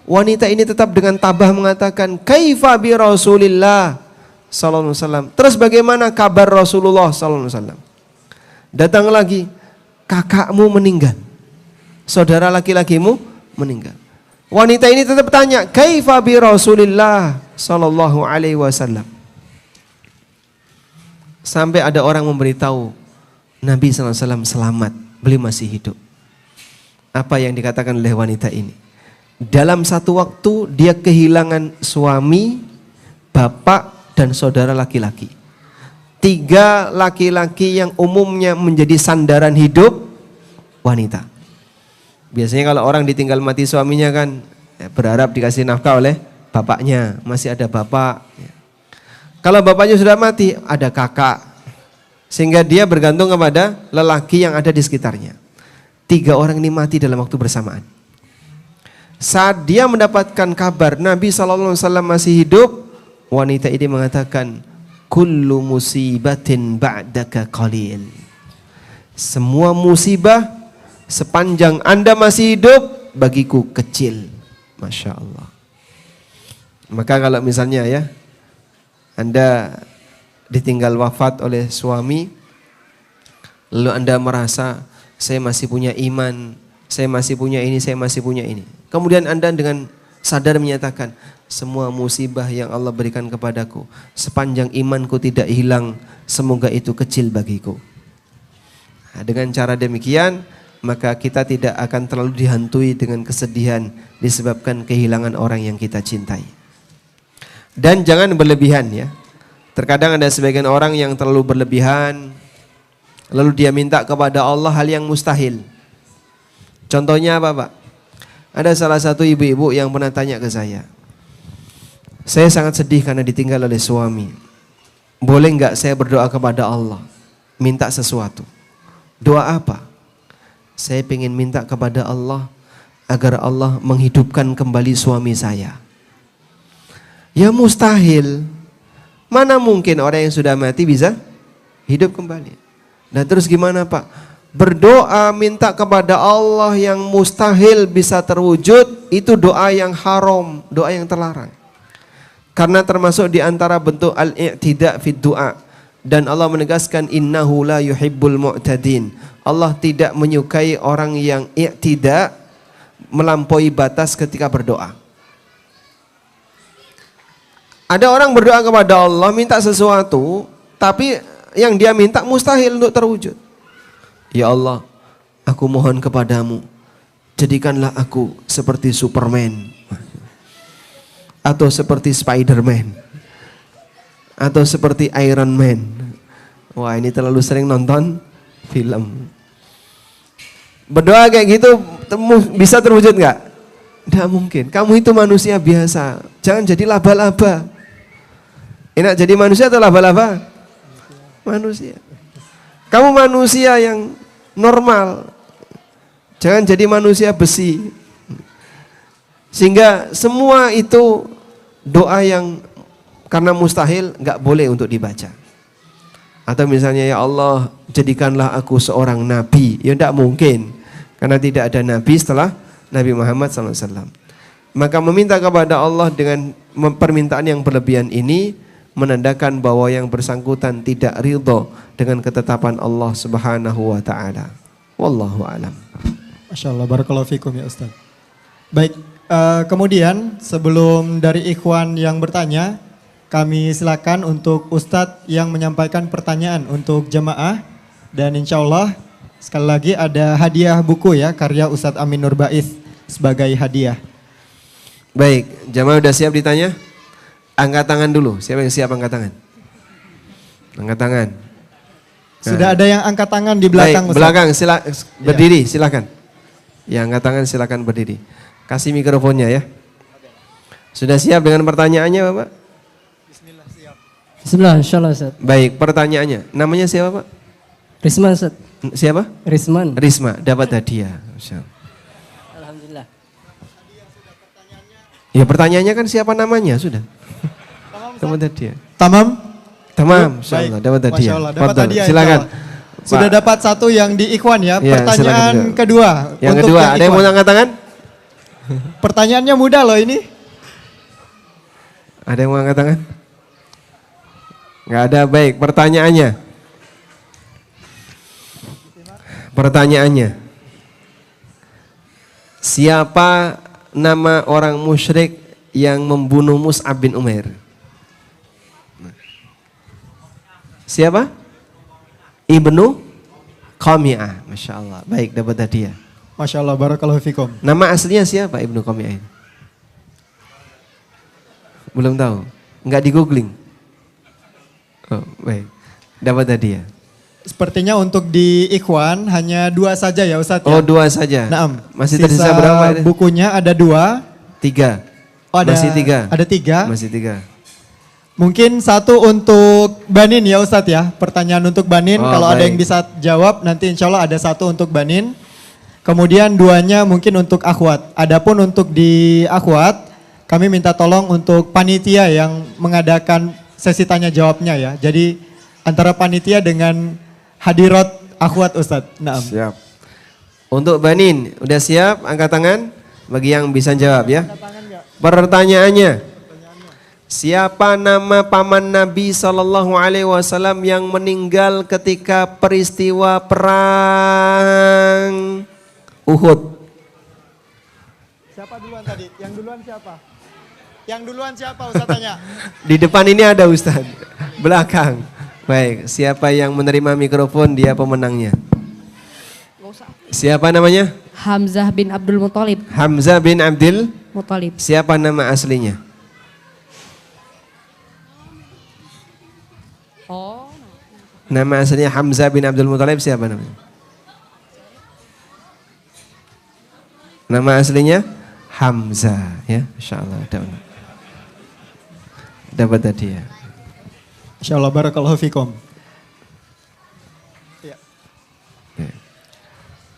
Wanita ini tetap dengan tabah mengatakan, kaifa bi Rasulillah sallallahu alaihi wasallam. Terus bagaimana kabar Rasulullah sallallahu alaihi wasallam? Datang lagi, kakakmu meninggal. Saudara laki-lakimu meninggal. Wanita ini tetap tanya, kaifa bi Rasulillah sallallahu alaihi wasallam. Sampai ada orang memberitahu Nabi sallallahu alaihi wasallam selamat, beliau masih hidup. Apa yang dikatakan oleh wanita ini? Dalam satu waktu dia kehilangan suami, bapak dan saudara laki-laki. 3 laki-laki yang umumnya menjadi sandaran hidup wanita. Biasanya kalau orang ditinggal mati suaminya kan berharap dikasih nafkah oleh bapaknya, masih ada bapak. Kalau bapaknya sudah mati, ada kakak. Sehingga dia bergantung kepada lelaki yang ada di sekitarnya. 3 orang ini mati dalam waktu bersamaan. Saat dia mendapatkan kabar Nabi SAW masih hidup, wanita ini mengatakan, kullu musibatin ba'daka qalil. Semua musibah sepanjang Anda masih hidup, bagiku kecil. Masya Allah. Maka kalau misalnya ya, Anda ditinggal wafat oleh suami, lalu Anda merasa, saya masih punya iman, saya masih punya ini, saya masih punya ini. Kemudian Anda dengan sadar menyatakan, semua musibah yang Allah berikan kepadaku, sepanjang imanku tidak hilang, semoga itu kecil bagiku. Nah, dengan cara demikian, maka kita tidak akan terlalu dihantui dengan kesedihan disebabkan kehilangan orang yang kita cintai. Dan jangan berlebihan ya. Terkadang ada sebagian orang yang terlalu berlebihan, lalu dia minta kepada Allah hal yang mustahil. Contohnya apa, Pak? Ada salah satu ibu-ibu yang pernah tanya ke saya sangat sedih karena ditinggal oleh suami. Boleh nggak saya berdoa kepada Allah, minta sesuatu? Doa apa? Saya ingin minta kepada Allah agar Allah menghidupkan kembali suami saya. Ya mustahil. Mana mungkin orang yang sudah mati bisa hidup kembali? Nah terus gimana, Pak? Berdoa minta kepada Allah yang mustahil bisa terwujud, itu doa yang haram, doa yang terlarang. Karena termasuk di antara bentuk al-i'tida' fid du'a. Dan Allah menegaskan innahu la yuhibbul mu'tadin. Allah tidak menyukai orang yang i'tida', melampaui batas ketika berdoa. Ada orang berdoa kepada Allah minta sesuatu, tapi yang dia minta mustahil untuk terwujud. Ya Allah, aku mohon kepadamu, jadikanlah aku seperti Superman, atau seperti Spiderman, atau seperti Iron Man. Wah, ini terlalu sering nonton film. Berdoa kayak gitu bisa terwujud nggak? Nggak mungkin. Kamu itu manusia biasa, jangan jadi laba-laba. Enak jadi manusia atau laba-laba? Manusia. Kamu manusia yang normal, jangan jadi manusia besi. Sehingga semua itu doa yang karena mustahil nggak boleh untuk dibaca. Atau misalnya ya Allah jadikanlah aku seorang nabi, ya tidak mungkin karena tidak ada nabi setelah Nabi Muhammad SAW. Maka meminta kepada Allah dengan permintaan yang berlebihan ini menandakan bahwa yang bersangkutan tidak ridho dengan ketetapan Allah Subhanahu wa taala. Wallahu alam. Masya Allah, barakallahu fikum ya Ustaz. Baik, kemudian sebelum dari ikhwan yang bertanya, kami silakan untuk Ustadz yang menyampaikan pertanyaan untuk jemaah. Dan insya Allah sekali lagi ada hadiah buku ya, karya Ustadz Amin Nur Baiz sebagai hadiah. Baik, jemaah udah siap ditanya? Angkat tangan dulu, siapa yang siap angkat tangan? Angkat tangan. Sudah ada yang angkat tangan di belakang. Baik, belakang, berdiri silakan. Yang angkat tangan silakan berdiri. Kasih mikrofonnya ya. Sudah siap dengan pertanyaannya Bapak? Bismillah, siap. Bismillah, insyaallah Ustaz. Baik, pertanyaannya. Namanya siapa Pak? Risman Ustaz. Siapa? Risman. Risma, dapat hadiah. Alhamdulillah. Ya pertanyaannya kan siapa namanya sudah. Dapat hadiah. Tamam? Tamam, insyaallah dapat hadiah. Masya Allah, dapat hadiah. Silakan. Sudah dapat satu yang di ikhwan ya. Ya, pertanyaan kedua. Yang kedua, ada yang mau angkat tangan? Pertanyaannya mudah loh ini. Ada yang mau angkat tangan? Enggak ada, baik. Pertanyaannya. Pertanyaannya. Siapa nama orang musyrik yang membunuh Mus'ab bin Umair? Siapa? Ibnu Qami'ah. Masya Allah. Baik, dapat hadiah. Masya Allah, barakallahu fikum. Nama aslinya siapa Ibnu Qami'ah ini? Belum tahu? Enggak di googling? Oh, baik. Dapat hadiah. Sepertinya untuk di ikhwan hanya 2 saja ya Ustadz. Oh, ya? 2 saja. Naam. Masih tersisa berapa? Bukunya ada 2. 3. Oh, Masih 3. Ada 3. Masih 3. Mungkin satu untuk Banin ya Ustadz ya. Pertanyaan untuk Banin. Oh, kalau baik. ada yang bisa jawab nanti insya Allah ada satu untuk Banin. Kemudian 2-nya mungkin untuk akhwat. Adapun untuk di akhwat, kami minta tolong untuk panitia yang mengadakan sesi tanya jawabnya ya. Jadi antara panitia dengan hadirat akhwat Ustadz. Naam. Siap. Untuk Banin, udah siap? Angkat tangan bagi yang bisa jawab ya. Pertanyaannya. Siapa nama paman Nabi SAW yang meninggal ketika peristiwa perang Uhud? Siapa duluan tadi? Yang duluan siapa? Yang duluan siapa Ustaz tanya? Di depan ini ada Ustaz, belakang. Baik, siapa yang menerima mikrofon dia pemenangnya. Siapa namanya? Hamzah bin Abdul Muthalib. Hamzah bin Abdul Muthalib. Siapa nama aslinya? Nama aslinya Hamzah bin Abdul Muthalib siapa namanya? Nama aslinya Hamzah, ya, insyaallah dapat tadi ya. Insyaallah barakallahu fikum. Ya.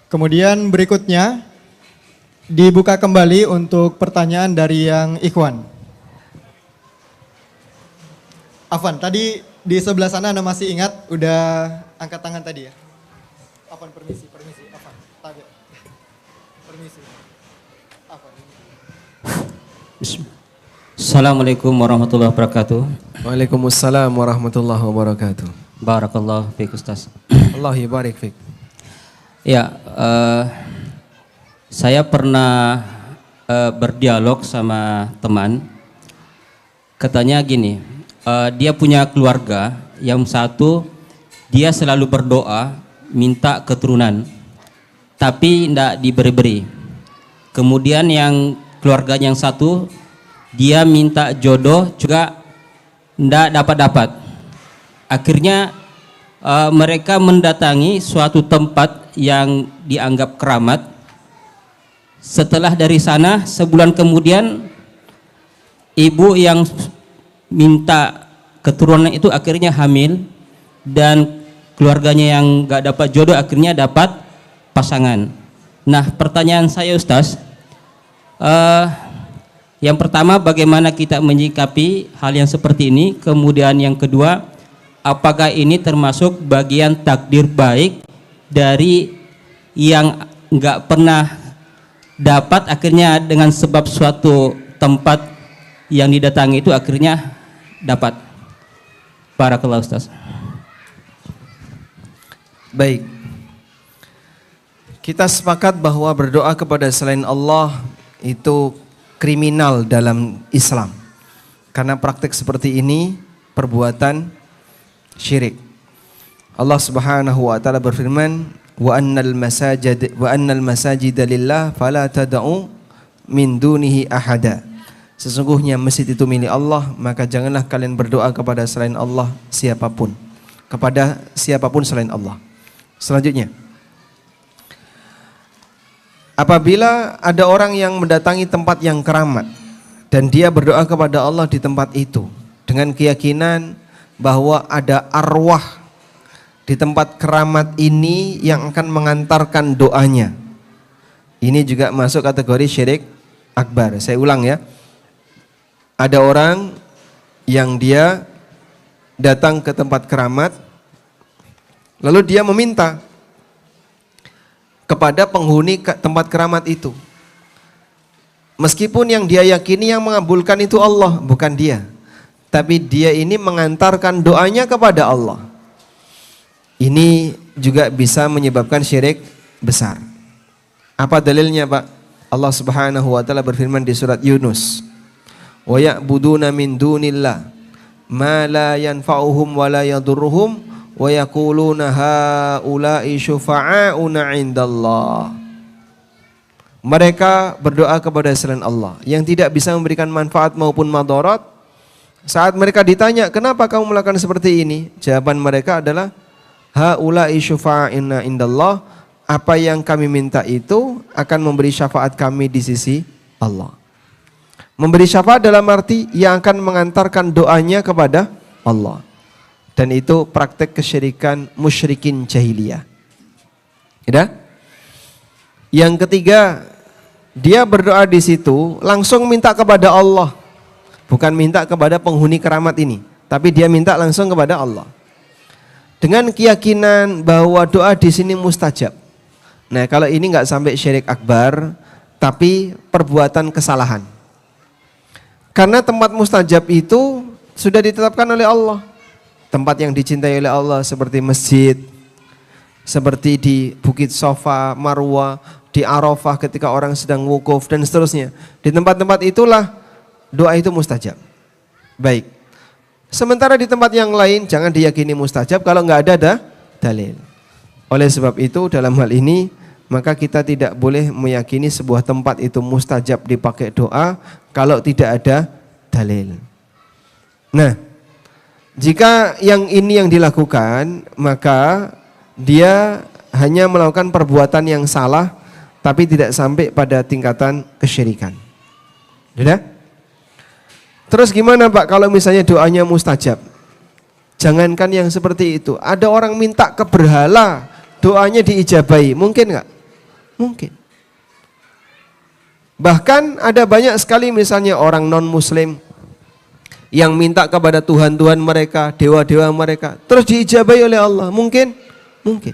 Kemudian berikutnya dibuka kembali untuk pertanyaan dari yang ikhwan. Afwan, tadi di sebelah sana Anda masih ingat udah angkat tangan tadi ya? Afwan, permisi, Afwan. Tadi. Permisi. Afwan. Assalamualaikum warahmatullahi wabarakatuh. Waalaikumsalam warahmatullahi wabarakatuh. Barakallahu fiik Ustaz. Allah yabarik fiik. Ya, saya pernah berdialog sama teman. Katanya gini, dia punya keluarga yang satu dia selalu berdoa minta keturunan, tapi tidak diberi-beri. Kemudian yang keluarganya yang satu dia minta jodoh juga tidak dapat-dapat. Akhirnya mereka mendatangi suatu tempat yang dianggap keramat. Setelah dari sana sebulan kemudian ibu yang minta keturunan itu akhirnya hamil dan keluarganya yang gak dapat jodoh akhirnya dapat pasangan. Nah, pertanyaan saya Ustaz, yang pertama bagaimana kita menyikapi hal yang seperti ini? Kemudian yang kedua, apakah ini termasuk bagian takdir baik dari yang nggak pernah dapat akhirnya dengan sebab suatu tempat yang didatangi itu akhirnya dapat? Barakallahu Ustaz. Baik. Kita sepakat bahwa berdoa kepada selain Allah itu kriminal dalam Islam. Karena praktik seperti ini perbuatan syirik. Allah Subhanahu wa taala berfirman, "Wa annal masajida lillah fala tad'u min dunihi ahada." Sesungguhnya masjid itu milik Allah, maka janganlah kalian berdoa kepada selain Allah siapapun. Kepada siapapun selain Allah. Selanjutnya, apabila ada orang yang mendatangi tempat yang keramat dan dia berdoa kepada Allah di tempat itu dengan keyakinan bahwa ada arwah di tempat keramat ini yang akan mengantarkan doanya, ini juga masuk kategori syirik akbar. Saya ulang ya, ada orang yang dia datang ke tempat keramat lalu dia meminta kepada penghuni tempat keramat itu. Meskipun yang dia yakini yang mengabulkan itu Allah, bukan dia. Tapi dia ini mengantarkan doanya kepada Allah. Ini juga bisa menyebabkan syirik besar. Apa dalilnya, Pak? Allah Subhanahu wa taala berfirman di surat Yunus, "Wa ya'buduna min dunillah ma la yanfa'uhum wa la yadurruhum wa yaquluna haula'i syufa'auna 'indallah." Mereka berdoa kepada selain Allah yang tidak bisa memberikan manfaat maupun madarat. Saat mereka ditanya, "Kenapa kamu melakukan seperti ini?" Jawaban mereka adalah, "Haula'i syufa'auna 'indallah." Apa yang kami minta itu akan memberi syafaat kami di sisi Allah. Memberi syafaat dalam arti yang akan mengantarkan doanya kepada Allah. Dan itu praktek kesyirikan musyrikin jahiliyah. Ya? Yang ketiga, dia berdoa di situ langsung minta kepada Allah, bukan minta kepada penghuni keramat ini, tapi dia minta langsung kepada Allah. Dengan keyakinan bahwa doa di sini mustajab. Nah, kalau ini nggak sampai syirik akbar, tapi perbuatan kesalahan. Karena tempat mustajab itu sudah ditetapkan oleh Allah. Tempat yang dicintai oleh Allah seperti masjid, seperti di Bukit Sofa, Marwah, di Arafah ketika orang sedang wukuf dan seterusnya. Di tempat-tempat itulah doa itu mustajab. Baik. Sementara di tempat yang lain jangan diyakini mustajab kalau nggak ada dalil. Oleh sebab itu dalam hal ini maka kita tidak boleh meyakini sebuah tempat itu mustajab dipakai doa kalau tidak ada dalil. Nah, Jika yang ini yang dilakukan, maka dia hanya melakukan perbuatan yang salah, tapi tidak sampai pada tingkatan kesyirikan. Sudah? Terus gimana Pak kalau misalnya doanya mustajab? Jangankan yang seperti itu, ada orang minta ke berhala, doanya diijabahi, mungkin nggak? Mungkin. Bahkan ada banyak sekali misalnya orang non-muslim yang minta kepada Tuhan-Tuhan mereka, dewa-dewa mereka, terus diijabahi oleh Allah. Mungkin? Mungkin.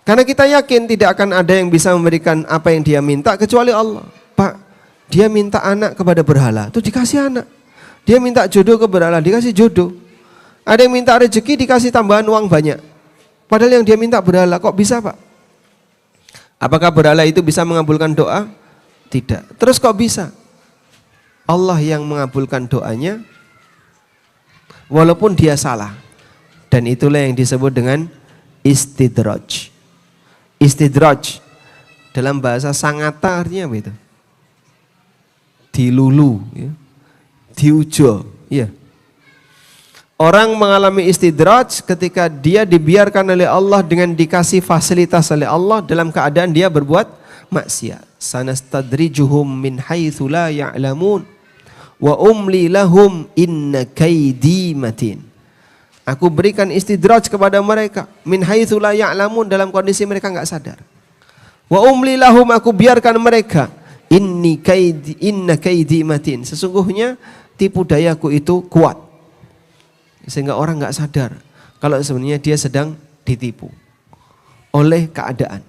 Karena kita yakin tidak akan ada yang bisa memberikan apa yang dia minta kecuali Allah. Pak, dia minta anak kepada berhala, itu dikasih anak. Dia minta jodoh ke berhala, dikasih jodoh. Ada yang minta rezeki, dikasih tambahan uang banyak. Padahal yang dia minta berhala, kok bisa Pak? Apakah berhala itu bisa mengabulkan doa? Tidak. Terus kok bisa? Allah yang mengabulkan doanya walaupun dia salah. Dan itulah yang disebut dengan istidraj. Istidraj dalam bahasa Sangatta artinya apa itu? Dilulu, ya. Diujo, ya. Orang mengalami istidraj ketika dia dibiarkan oleh Allah dengan dikasih fasilitas oleh Allah dalam keadaan dia berbuat maksiat. Sanastadrijuhum min haitsu la ya'lamun wa umli lahum inna kaidi matin. Aku berikan istidraj kepada mereka min haitsu la ya'lamun, dalam kondisi mereka enggak sadar. Wa umli lahum, aku biarkan mereka inna kaidi matin. Sesungguhnya tipu dayaku itu kuat. Sehingga orang enggak sadar kalau sebenarnya dia sedang ditipu oleh keadaan.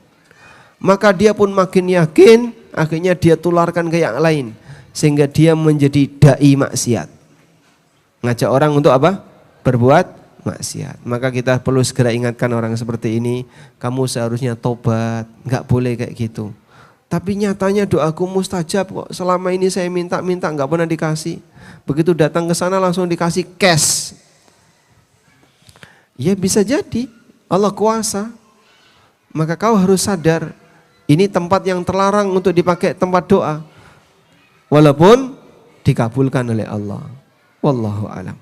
Maka dia pun makin yakin, akhirnya dia tularkan ke yang lain. Sehingga dia menjadi dai maksiat. Ngajak orang untuk apa? Berbuat maksiat. Maka kita perlu segera ingatkan orang seperti ini, kamu seharusnya tobat, nggak boleh kayak gitu. Tapi nyatanya doaku mustajab kok. Selama ini saya minta-minta nggak pernah dikasih. Begitu datang ke sana langsung dikasih cash. Ya bisa jadi, Allah kuasa. Maka kau harus sadar, ini tempat yang terlarang untuk dipakai tempat doa. Walaupun dikabulkan oleh Allah. Wallahu a'lam.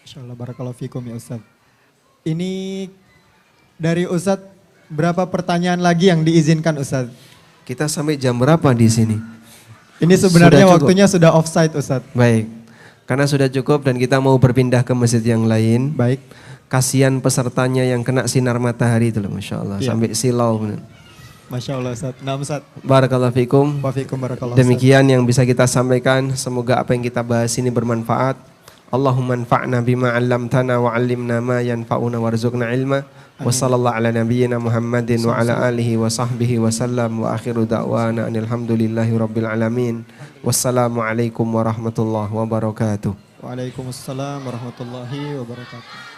Insyaallah barakallahu fikum ya Ustaz. Ini dari Ustaz berapa pertanyaan lagi yang diizinkan Ustaz? Kita sampai jam berapa di sini? Ini sebenarnya waktunya sudah offside Ustaz. Baik. Karena sudah cukup dan kita mau berpindah ke masjid yang lain. Baik. Kasihan pesertanya yang kena sinar matahari itu loh, Masya Allah. Ya. Sampai silau. Masya Allah Ustaz. Nah Ustaz. Barakallahu fikum. Wafikum barakallahu Ustaz. Demikian yang bisa kita sampaikan. Semoga apa yang kita bahas ini bermanfaat. Allahumma anfa'na bima 'allamtana wa 'allimna ma yanfa'una warzuqna ilma. Wa sallallahu ala nabiyyina Muhammadin wa ala alihi wa sahbihi wa sallam wa akhiru da'wana alhamdulillahi rabbil alamin. Wassalamualaikum warahmatullahi wabarakatuh. Waalaikumsalam warahmatullahi wabarakatuh.